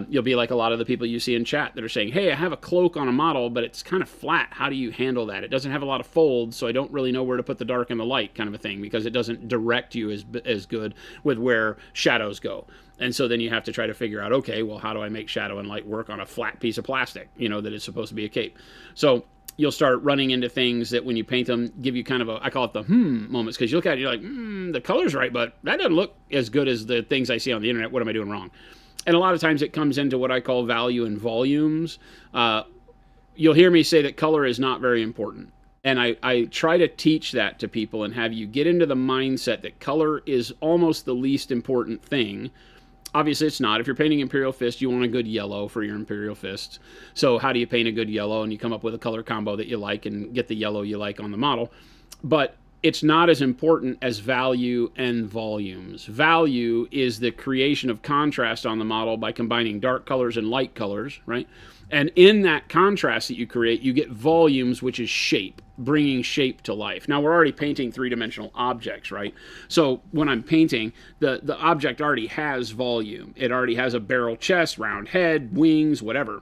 You'll be like a lot of the people you see in chat that are saying, hey, I have a cloak on a model, but it's kind of flat. How do you handle that? It doesn't have a lot of folds, so I don't really know where to put the dark and the light kind of a thing, because it doesn't direct you as good with where shadows go. And so then you have to try to figure out, okay, well, how do I make shadow and light work on a flat piece of plastic, that is supposed to be a cape? So you'll start running into things that when you paint them, give you kind of I call it the moments, because you look at it, you're like, the color's right, but that doesn't look as good as the things I see on the internet. What am I doing wrong? And a lot of times it comes into what I call value and volumes. You'll hear me say that color is not very important. And I try to teach that to people and have you get into the mindset that color is almost the least important thing. Obviously, it's not. If you're painting Imperial Fist, you want a good yellow for your Imperial Fist. So how do you paint a good yellow? And you come up with a color combo that you like and get the yellow you like on the model. But it's not as important as value and volumes. Value is the creation of contrast on the model by combining dark colors and light colors, right? And in that contrast that you create, you get volumes, which is shape, bringing shape to life. Now, we're already painting three-dimensional objects, right? So when I'm painting, the object already has volume. It already has a barrel chest, round head, wings, whatever.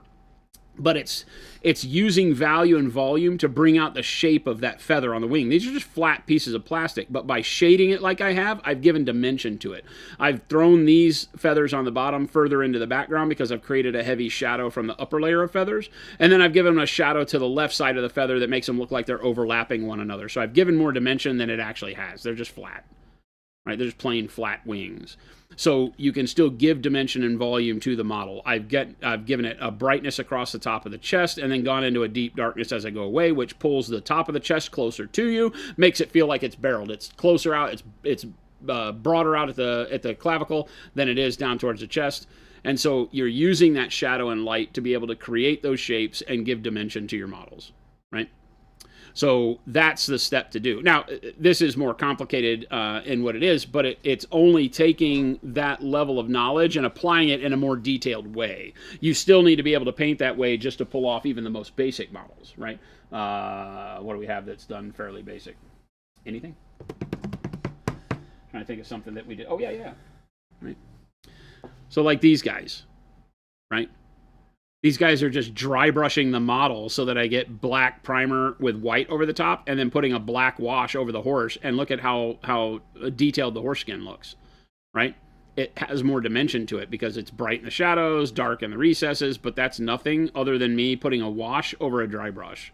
But it's using value and volume to bring out the shape of that feather on the wing. These are just flat pieces of plastic, but by shading it like I have, I've given dimension to it. I've thrown these feathers on the bottom further into the background because I've created a heavy shadow from the upper layer of feathers, and then I've given them a shadow to the left side of the feather that makes them look like they're overlapping one another. So I've given more dimension than it actually has. They're just flat. Right? They're just plain flat wings. So you can still give dimension and volume to the model. I've given it a brightness across the top of the chest and then gone into a deep darkness as I go away, which pulls the top of the chest closer to you, makes it feel like it's barreled. It's closer out. It's broader out at the clavicle than it is down towards the chest. And so you're using that shadow and light to be able to create those shapes and give dimension to your models, right? So that's the step to do. Now, this is more complicated in what it is, but it's only taking that level of knowledge and applying it in a more detailed way. You still need to be able to paint that way just to pull off even the most basic models, right? What do we have that's done fairly basic? Anything? Trying to think of something that we did. Oh, yeah. Right. So like these guys, right? These guys are just dry brushing the model so that I get black primer with white over the top and then putting a black wash over the horse, and look at how detailed the horse skin looks, right? It has more dimension to it because it's bright in the shadows, dark in the recesses, but that's nothing other than me putting a wash over a dry brush.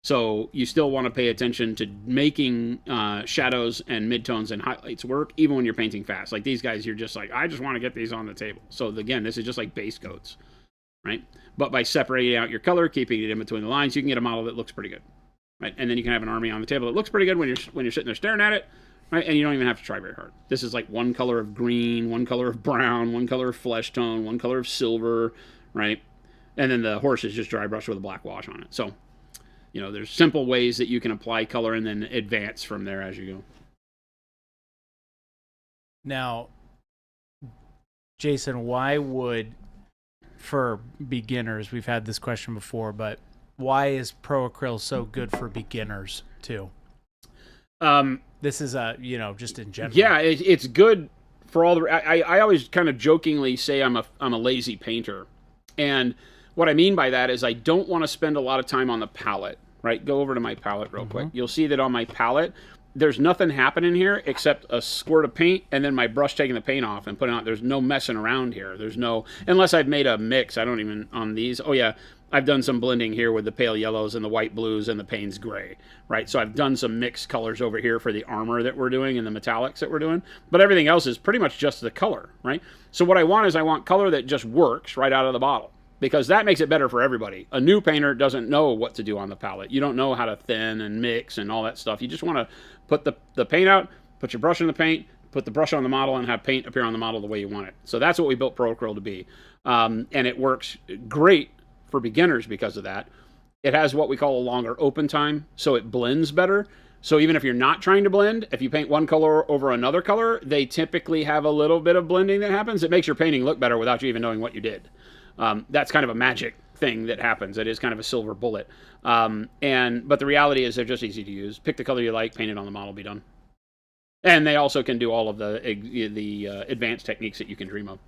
So you still want to pay attention to making shadows and midtones and highlights work, even when you're painting fast. Like these guys, you're just like, I just want to get these on the table. So again, this is just like base coats, right? But by separating out your color, keeping it in between the lines, you can get a model that looks pretty good, right? And then you can have an army on the table that looks pretty good when you're sitting there staring at it, right? And you don't even have to try very hard. This is like one color of green, one color of brown, one color of flesh tone, one color of silver, right? And then the horse is just dry brushed with a black wash on it. So, there's simple ways that you can apply color and then advance from there as you go. Now, Jason, why would, for beginners, we've had this question before, but why is Pro Acryl so good for beginners too? This is just in general. Yeah, it's good for all the. I always kind of jokingly say I'm a lazy painter, and what I mean by that is I don't want to spend a lot of time on the palette. Right, go over to my palette real quick. You'll see that on my palette, there's nothing happening here except a squirt of paint and then my brush taking the paint off and putting on. There's no messing around here. There's no, unless I've made a mix. I don't even, on these. Oh yeah, I've done some blending here with the pale yellows and the white blues and the Payne's gray, right? So I've done some mixed colors over here for the armor that we're doing and the metallics that we're doing. But everything else is pretty much just the color, right? So what I want is I want color that just works right out of the bottle, because that makes it better for everybody. A new painter doesn't know what to do on the palette. You don't know how to thin and mix and all that stuff. You just want to put the paint out, put your brush in the paint, put the brush on the model, and have paint appear on the model the way you want it. So that's what we built Pro Acryl to be. And it works great for beginners because of that. It has what we call a longer open time, so it blends better. So even if you're not trying to blend, if you paint one color over another color, they typically have a little bit of blending that happens. It makes your painting look better without you even knowing what you did. That's kind of a magic thing that happens. It is kind of a silver bullet. But the reality is they're just easy to use. Pick the color you like, paint it on the model, be done. And they also can do all of the advanced techniques that you can dream of.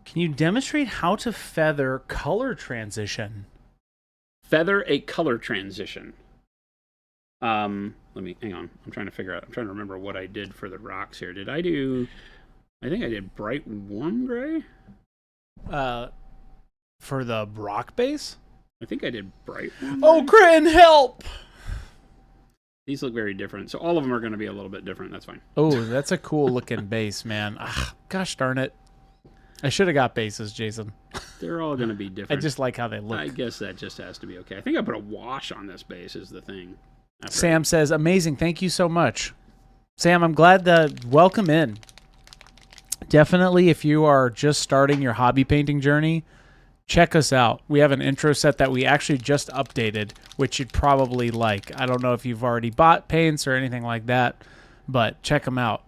Can you demonstrate how to feather color transition? Feather a color transition. Let me hang on. I'm trying to remember what I did for the rocks here. I think I did bright warm gray. For the rock base? I think I did bright warm gray. Oh, Cran, help! These look very different. So all of them are going to be a little bit different. That's fine. Oh, that's a cool looking base, man. Gosh darn it. I should have got bases, Jason. They're all going to be different. I just like how they look. I guess that just has to be okay. I think I put a wash on this base is the thing. Sam says, amazing. Thank you so much. Sam, I'm glad welcome in. Definitely, if you are just starting your hobby painting journey, check us out. We have an intro set that we actually just updated, which you'd probably like. I don't know if you've already bought paints or anything like that, but check them out.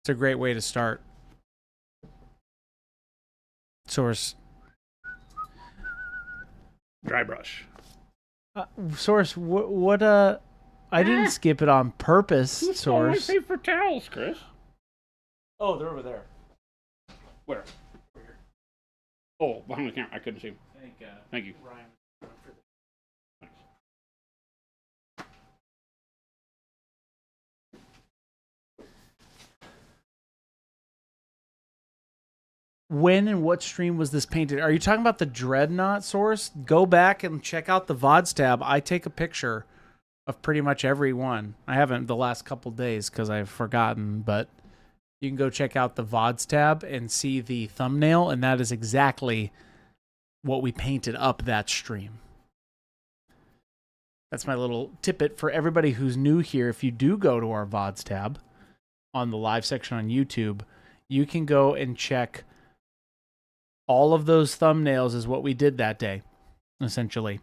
It's a great way to start. Source. Dry brush. Source, what I didn't skip it on purpose, Source. That's paper towels, Chris. Oh, they're over there. Where? Oh, behind the camera. I couldn't see him. Thank you. Ryan. Thanks. When and what stream was this painted? Are you talking about the Dreadnought, Source? Go back and check out the VODs tab. I take a picture of pretty much every one. I haven't the last couple days because I've forgotten, but you can go check out the VODs tab and see the thumbnail, and that is exactly what we painted up that stream. That's my little tidbit for everybody who's new here. If you do go to our VODs tab on the live section on YouTube, you can go and check all of those thumbnails is what we did that day, essentially.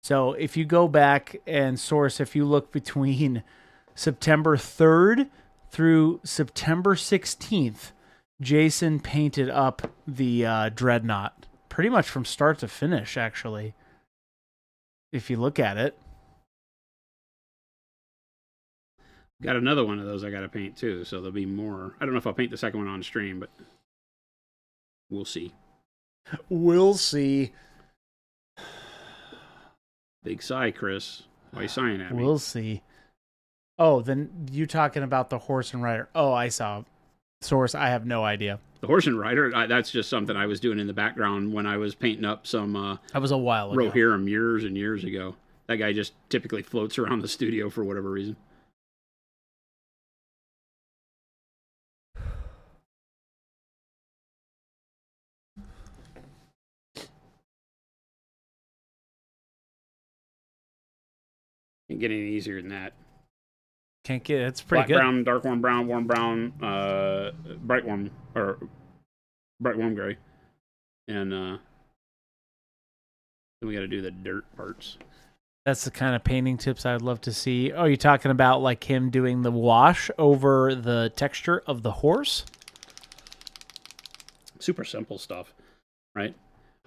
So if you go back and Source, if you look between September 3rd through September 16th, Jason painted up the Dreadnought pretty much from start to finish, actually, if you look at it. Got another one of those I got to paint too, so there'll be more. I don't know if I'll paint the second one on stream, but we'll see. We'll see. Big sigh, Chris. Why are you sighing at me? We'll see. Oh, then you talking about the horse and rider. Oh, I saw. Source, I have no idea. The horse and rider, that's just something I was doing in the background when I was painting up some that was a while ago. Rohirrim years and years ago. That guy just typically floats around the studio for whatever reason. Can't get any easier than that. Can't get it's pretty Black, good. brown, dark warm brown, bright warm gray, and then we got to do the dirt parts. That's the kind of painting tips I'd love to see. Oh, you're talking about like him doing the wash over the texture of the horse? Super simple stuff, right?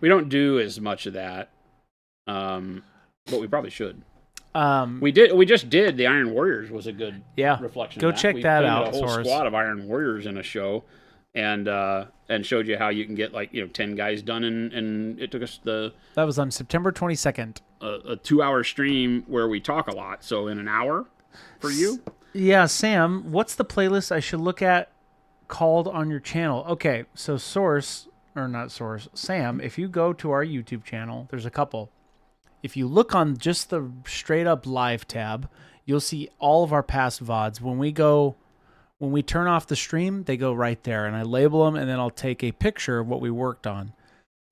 We don't do as much of that, but we probably should. We just did the Iron Warriors was a good reflection. Go of that. check we that out. A whole squad of Iron Warriors in a show, and showed you how you can get 10 guys done, and it took us that was on September 22nd. A 2-hour stream where we talk a lot. So in an hour for you. Yeah, Sam, what's the playlist I should look at called on your channel? Okay, so Sam, if you go to our YouTube channel, there's a couple. If you look on just the straight up live tab, you'll see all of our past VODs. When we turn off the stream, they go right there, and I label them, and then I'll take a picture of what we worked on.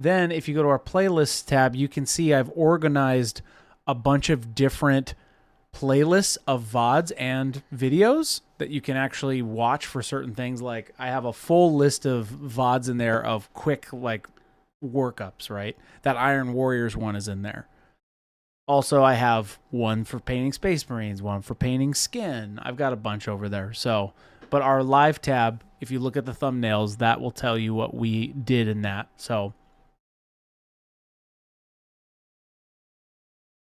Then if you go to our playlists tab, you can see I've organized a bunch of different playlists of VODs and videos that you can actually watch for certain things. Like I have a full list of VODs in there of quick workups, right? That Iron Warriors one is in there. Also, I have one for painting Space Marines, one for painting skin. I've got a bunch over there. So But our live tab, if you look at the thumbnails, that will tell you what we did in that. So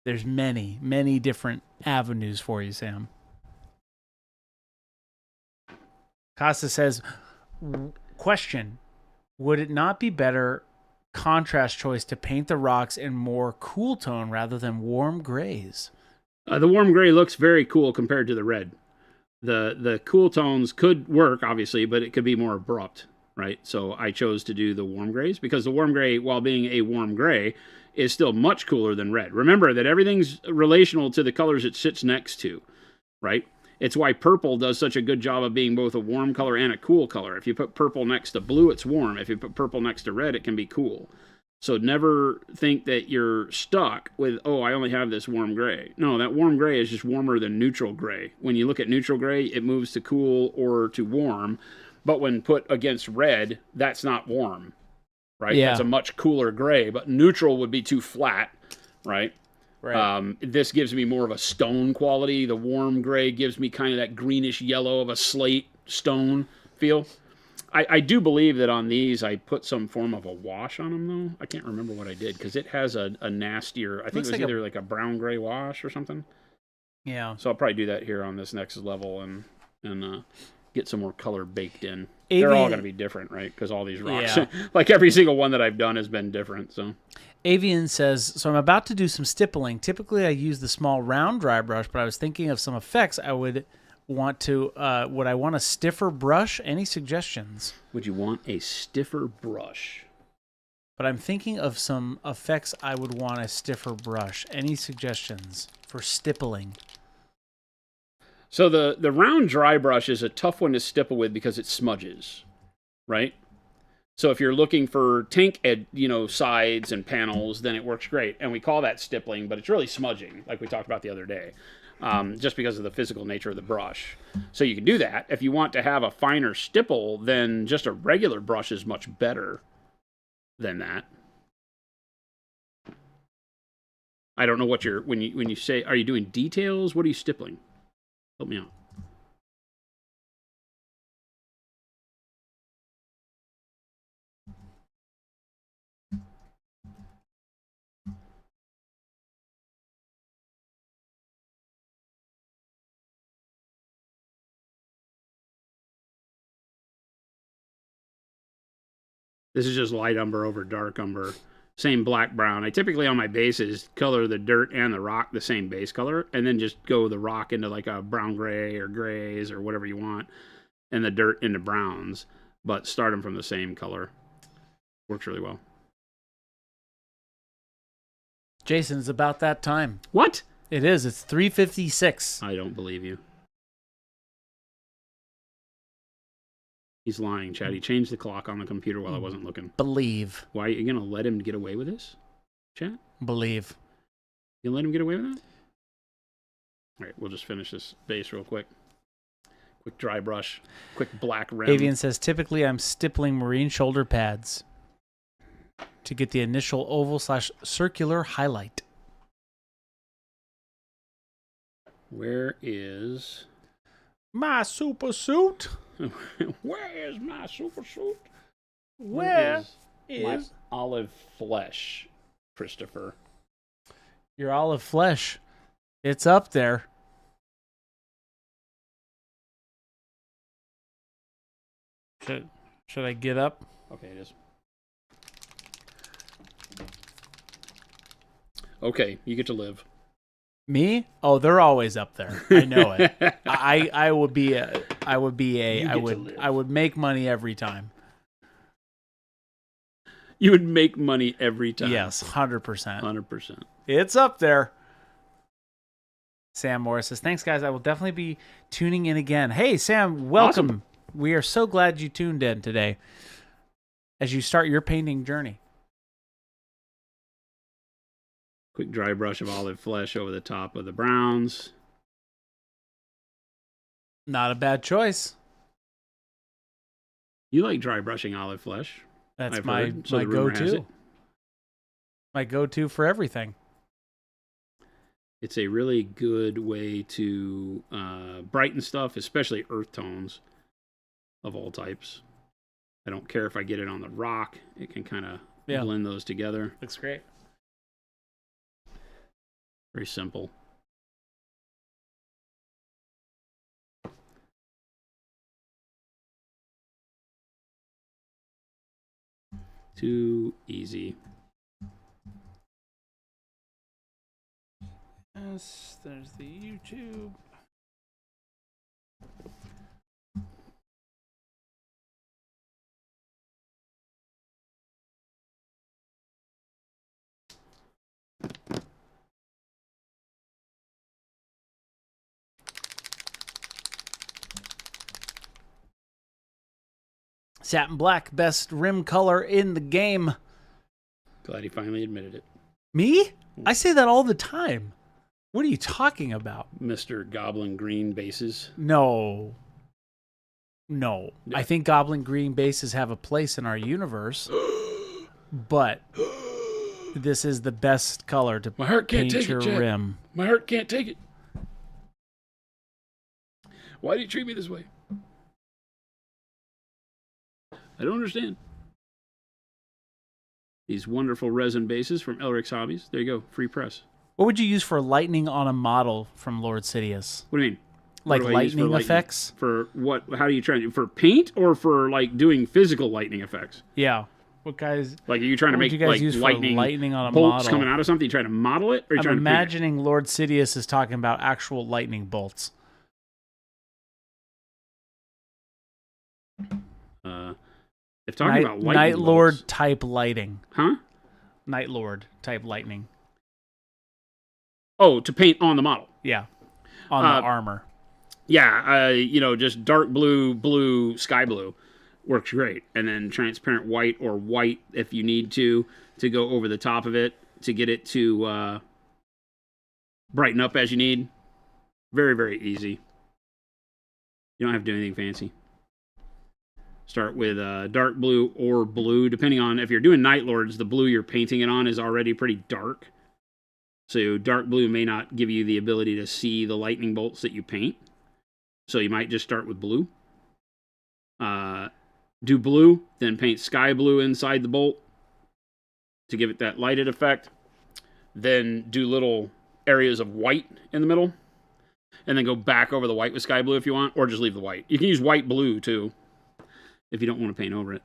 there's many, many different avenues for you, Sam. Costa says, question, would it not be better contrast choice to paint the rocks in more cool tone rather than warm grays? The warm gray looks very cool compared to the red. The cool tones could work, obviously, but it could be more abrupt, right? So I chose to do the warm grays because the warm gray, while being a warm gray, is still much cooler than red. Remember that everything's relational to the colors it sits next to, right? It's why purple does such a good job of being both a warm color and a cool color. If you put purple next to blue, it's warm. If you put purple next to red, it can be cool. So never think that you're stuck with, oh, I only have this warm gray. No, that warm gray is just warmer than neutral gray. When you look at neutral gray, it moves to cool or to warm. But when put against red, that's not warm, right? Yeah. That's a much cooler gray. But neutral would be too flat, right? Right. This gives me more of a stone quality. The warm gray gives me kind of that greenish yellow of a slate stone feel. I do believe that on these I put some form of a wash on them, though. I can't remember what I did, because it has a nastier, I think it was either like a brown-gray wash or something. Yeah. So I'll probably do that here on this next level and get some more color baked in. Avian, they're all going to be different, right? Because all these rocks, yeah. like every single one that I've done has been different. So Avian says, so I'm about to do some stippling. Typically I use the small round dry brush, but I was thinking of some effects I would want to, would I want a stiffer brush? Any suggestions? Would you want a stiffer brush? But I'm thinking of some effects I would want a stiffer brush. Any suggestions for stippling? So the round dry brush is a tough one to stipple with because it smudges, right? So if you're looking for tank sides and panels, then it works great. And we call that stippling, but it's really smudging, like we talked about the other day. Just because of the physical nature of the brush. So you can do that. If you want to have a finer stipple, then just a regular brush is much better than that. I don't know what you're, when you say, are you doing details? What are you stippling? Help me out. This is just light umber over dark umber. Same black brown. I typically on my bases color the dirt and the rock the same base color, and then just go the rock into like a brown gray or grays or whatever you want, and the dirt into browns, but start them from the same color. Works really well. Jason, it's about that time. What? It is. It's 3:56. I don't believe you. He's lying, Chad. He changed the clock on the computer while I wasn't looking. Believe. Why are you going to let him get away with this, Chad? Believe. You let him get away with that? All right, we'll just finish this base real quick. Quick dry brush. Quick black rim. Avian says, typically I'm stippling marine shoulder pads to get the initial oval/circular highlight. Where is my super suit? Where is my super suit? Where is my olive flesh, Christopher? Your olive flesh. It's up there. Should I get up? Okay, it is. Okay, you get to live. Me? Oh, they're always up there. I know it. I would make money every time. You would make money every time. Yes, 100%. 100%. It's up there. Sam Morris says, thanks, guys. I will definitely be tuning in again. Hey, Sam, welcome. Awesome. We are so glad you tuned in today as you start your painting journey. Quick dry brush of olive flesh over the top of the browns. Not a bad choice. You like dry brushing olive flesh. That's my go-to. My go-to for everything. It's a really good way to brighten stuff, especially earth tones. of all types. I don't care if I get it on the rock. It can kind of blend those together. Looks great. Very simple. Too easy. Yes, there's the YouTube. Satin black, best rim color in the game. Glad he finally admitted it. Me? I say that all the time. What are you talking about? Mr. Goblin Green bases. No. Yeah. I think Goblin Green bases have a place in our universe, but this is the best color to My heart can't paint take your it, Jack. rim. My heart can't take it. Why do you treat me this way? I don't understand. These wonderful resin bases from Elric's Hobbies. There you go. Free press. What would you use for lightning on a model from Lord Sidious? What do you mean? Like What do I use for lightning effects? For what? How do you try to... For paint or for, like, doing physical lightning effects? Yeah. What guys... Like, are you trying to make, like, lightning on a bolts model? coming out of something? You trying to model it? Or you I'm trying imagining Lord Sidious is talking about actual lightning bolts. If talking about lightning Night Lord bolts, type lighting. huh? Night Lord type lightning. Oh, to paint on the model. Yeah. On the armor. Yeah, just dark blue, sky blue works great. And then transparent white or white if you need to go over the top of it to get it to brighten up as you need. Very, very easy. You don't have to do anything fancy. Start with dark blue or blue, depending on if you're doing Night Lords, the blue you're painting it on is already pretty dark. So dark blue may not give you the ability to see the lightning bolts that you paint. So you might just start with blue. Do blue, then paint sky blue inside the bolt to give it that lighted effect. Then do little areas of white in the middle. And then go back over the white with sky blue if you want, or just leave the white. You can use white blue too, if you don't want to paint over it.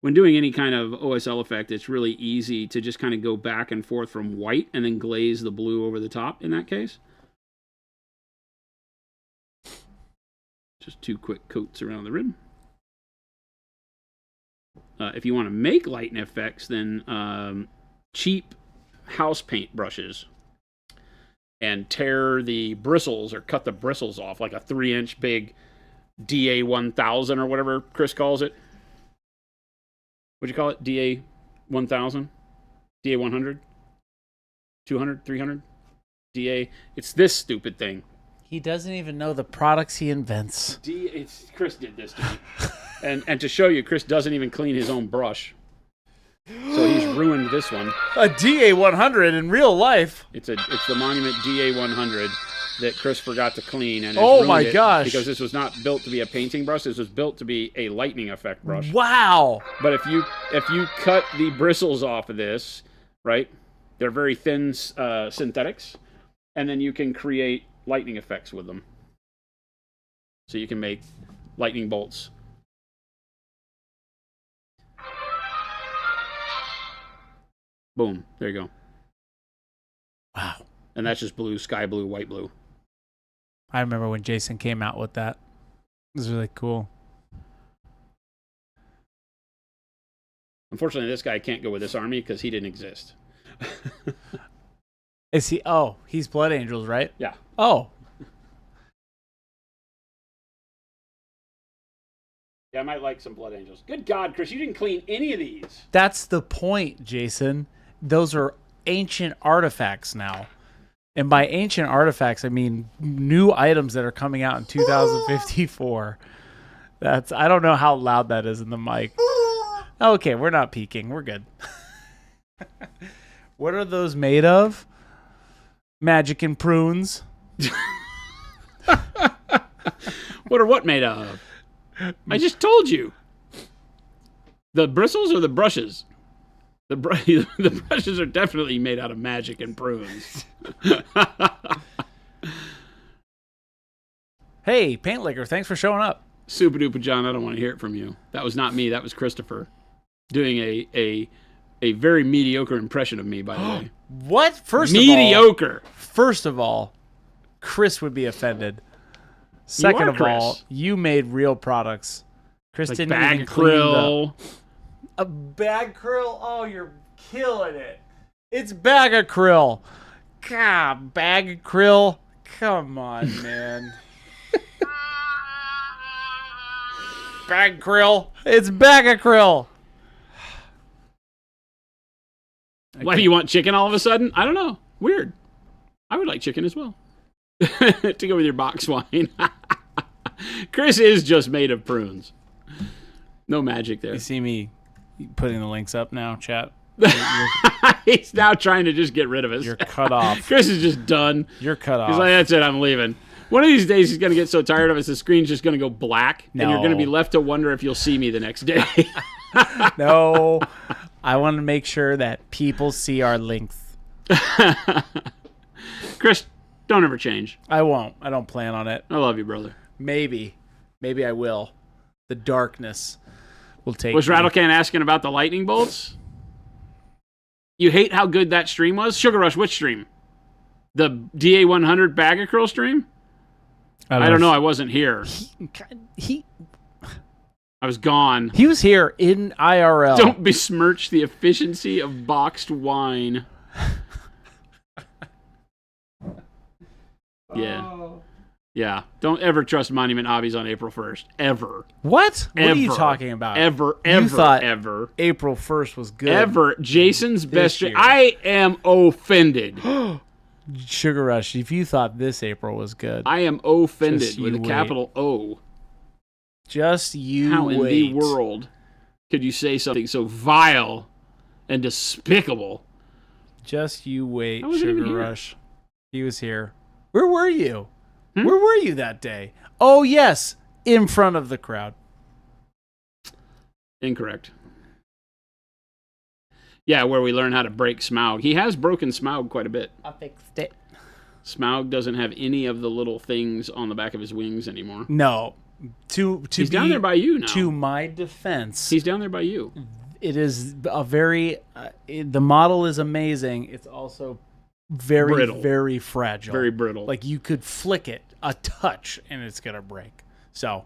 When doing any kind of OSL effect, it's really easy to just kind of go back and forth from white and then glaze the blue over the top in that case. Just 2 quick coats around the rim. If you want to make lighting effects, then cheap house paint brushes and tear the bristles or cut the bristles off, like a 3-inch big DA 1000 or whatever Chris calls it. What'd you call it? DA 1000? DA 100? 200? 300? DA? It's this stupid thing. He doesn't even know the products he invents. Chris did this to me. and to show you, Chris doesn't even clean his own brush. So he's ruined this one. A DA 100 in real life. It's the Monument DA 100 that Chris forgot to clean, and oh my gosh! Because this was not built to be a painting brush. This was built to be a lightning effect brush. Wow! But if you cut the bristles off of this, right? They're very thin synthetics, and then you can create lightning effects with them. So you can make lightning bolts. Boom! There you go. Wow! And that's just blue, sky blue, white blue. I remember when Jason came out with that. It was really cool. Unfortunately, this guy can't go with this army because he didn't exist. Is he? Oh, he's Blood Angels, right? Yeah. Oh. Yeah, I might like some Blood Angels. Good God, Chris, you didn't clean any of these. That's the point, Jason. Those are ancient artifacts now. And by ancient artifacts, I mean new items that are coming out in 2054. I don't know how loud that is in the mic. Okay, we're not peeking. We're good. What are those made of? Magic and prunes. What are what made of? I just told you. The bristles or the brushes? The brushes are definitely made out of magic and prunes. Hey, Paint Licker, thanks for showing up. Super duper John, I don't want to hear it from you. That was not me. That was Christopher doing a very mediocre impression of me, by the way. What? Mediocre. First of all, Chris would be offended. Second of all, you made real products. Chris didn't even clean krill. A bag krill? Oh, you're killing it. It's bag of krill. God, bag of krill. Come on, man. Bag krill. It's bag of krill. Why do you want chicken all of a sudden? I don't know. Weird. I would like chicken as well. To go with your box wine. Chris is just made of prunes. No magic there. You see me putting the links up now, chat? He's now trying to just get rid of us. You're cut off. Chris is just done. You're cut off. He's like, that's it, I'm leaving. One of these days he's going to get so tired of us, the screen's just going to go black, and you're going to be left to wonder if you'll see me the next day. No. I want to make sure that people see our links. Chris, don't ever change. I won't. I don't plan on it. I love you, brother. Maybe I will. The darkness will take Was me. Rattlecan asking about the lightning bolts? You hate how good that stream was? Sugar Rush, which stream? The DA100 bag of curl stream? I don't know. I wasn't here. I was gone. He was here in IRL. Don't besmirch the efficiency of boxed wine. Yeah. Oh. Yeah. Don't ever trust Monument Hobbies on April 1st. Ever. What? What Ever. are you talking about? Ever. You thought Ever. April 1st was good. Ever. Jason's best year. I am offended. Sugar Rush, if you thought this April was good. I am offended Just with a you capital O. Just you How wait. in the world could you say something so vile and despicable? Just you wait, I wasn't even Sugar here. Rush. He was here. Where were you? Where were you that day? Oh, yes, in front of the crowd. Incorrect. Yeah, where we learn how to break Smaug. He has broken Smaug quite a bit. I fixed it. Smaug doesn't have any of the little things on the back of his wings anymore. No. He's down there by you now. To my defense, He's down there by you. it is a very the model is amazing. It's also very Brittle. very fragile. Very brittle. Like you could flick it a touch and it's gonna break. So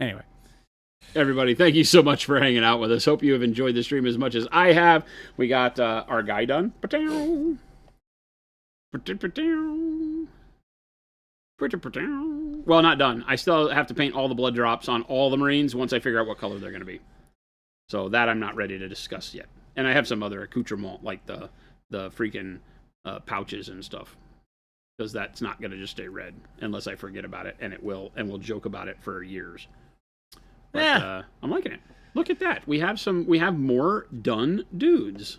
anyway, Everybody, thank you so much for hanging out with us. Hope you have enjoyed the stream as much as I have. We got our guy done. Well, not done. I still have to paint all the blood drops on all the Marines once I figure out what color they're going to be. So that I'm not ready to discuss yet. And I have some other accoutrement, like the freaking pouches and stuff. Because that's not going to just stay red unless I forget about it, and it will, and we'll joke about it for years. But, I'm liking it. Look at that. We have more done dudes.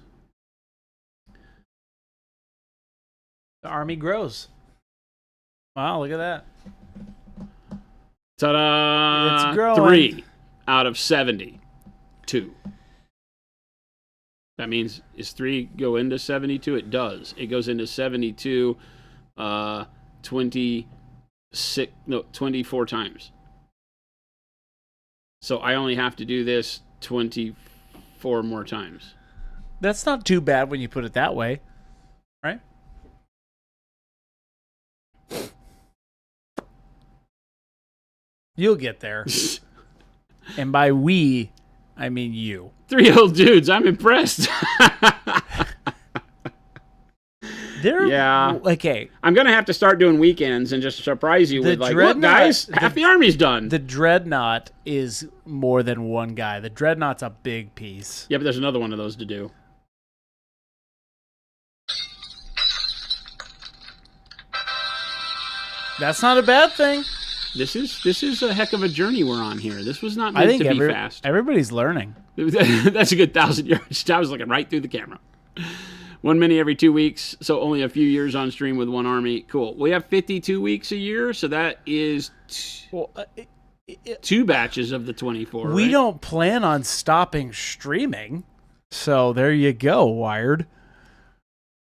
the army grows. Wow, look at that. Ta-da! It's growing. 3 out of 72. That means, is 3 go into 72? It does. It goes into 72 24 times. So I only have to do this 24 more times. That's not too bad when you put it that way, right? You'll get there. And by we, I mean you. 3 old dudes. I'm impressed. Yeah. Okay. I'm going to have to start doing weekends and just surprise you with like, look, guys, half the army's done. The Dreadnought is more than one guy. The Dreadnought's a big piece. Yeah, but there's another one of those to do. That's not a bad thing. This is a heck of a journey we're on here. This was not meant to be fast. Everybody's learning. That's a good 1,000 yards. I was looking right through the camera. 1 mini every 2 weeks, so only a few years on stream with one army. Cool. We have 52 weeks a year, so that is... 2 batches of the 24. We right? don't plan on stopping streaming. So there you go, Wired.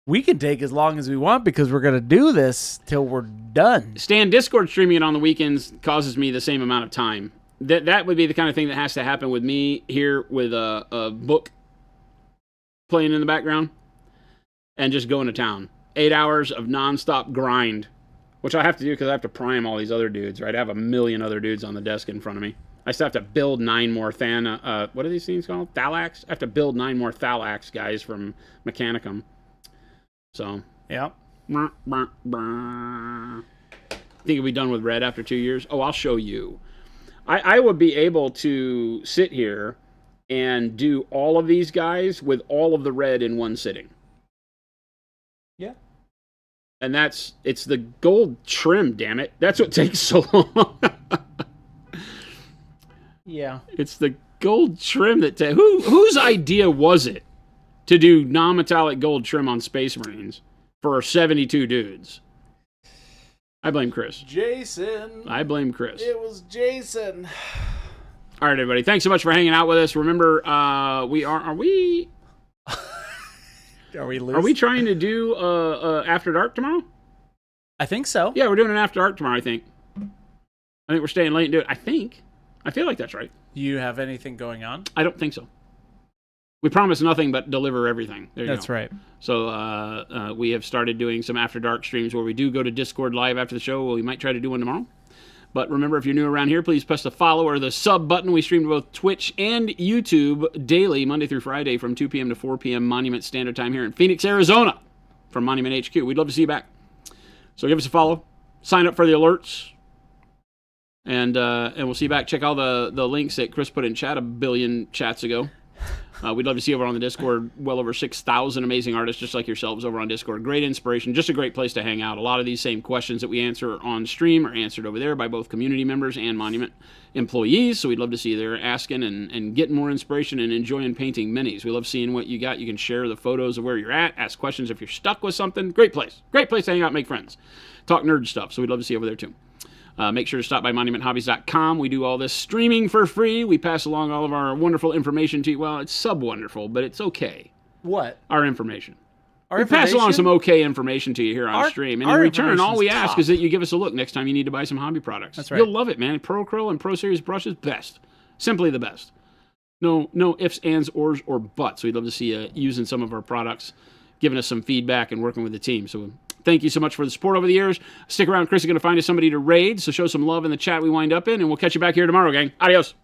We can take as long as we want because we're going to do this till we're done. Stan, Discord streaming it on the weekends causes me the same amount of time. That would be the kind of thing that has to happen with me here with a book playing in the background and just going to town. 8 hours of nonstop grind, which I have to do because I have to prime all these other dudes, right? I have a million other dudes on the desk in front of me. I still have to build 9 more what are these things called? Thalax? I have to build 9 more Thalax guys from Mechanicum. So, yeah. Think we'll be done with red after 2 years? Oh, I'll show you. I would be able to sit here and do all of these guys with all of the red in one sitting. Yeah. And it's the gold trim, damn it. That's what takes so long. Yeah. It's the gold trim that whose idea was it to do non-metallic gold trim on Space Marines for 72 dudes? I blame Chris. Jason. I blame Chris. It was Jason. All right, everybody. Thanks so much for hanging out with us. Remember, are we Are we losing? Are we trying to do After Dark tomorrow? I think so. Yeah, we're doing an After Dark tomorrow, I think. We're staying late and do it. I feel like that's right. Do you have anything going on? I don't think so. We promise nothing but deliver everything. There you That's go. right. So we have started doing some After Dark streams where we do go to Discord live after the show. Well, we might try to do one tomorrow. But remember, if you're new around here, please press the follow or the sub button. We stream to both Twitch and YouTube daily, Monday through Friday from 2 p.m. to 4 p.m. Monument Standard Time here in Phoenix, Arizona from Monument HQ. We'd love to see you back. So give us a follow. Sign up for the alerts. And we'll see you back. Check all the links that Chris put in chat a billion chats ago. We'd love to see you over on the Discord. Well over 6,000 amazing artists just like yourselves over on Discord. Great inspiration. Just a great place to hang out. A lot of these same questions that we answer on stream are answered over there by both community members and Monument employees. So we'd love to see you there asking and getting more inspiration and enjoying painting minis. We love seeing what you got. You can share the photos of where you're at. Ask questions if you're stuck with something. Great place. Great place to hang out and make friends. Talk nerd stuff. So we'd love to see you over there too. Make sure to stop by monumenthobbies.com. We do all this streaming for free. We pass along all of our wonderful information to you. Well, it's sub-wonderful, but it's okay. What? Our information. We pass along some okay information to you here on stream. And in return, all we ask is that you give us a look next time you need to buy some hobby products. That's right. You'll love it, man. Pro Acryl and Pro Series brushes, best. Simply the best. No ifs, ands, ors, or buts. We'd love to see you using some of our products, giving us some feedback, and working with the team. So thank you so much for the support over the years. Stick around. Chris is going to find us somebody to raid, so show some love in the chat we wind up in, and we'll catch you back here tomorrow, gang. Adios.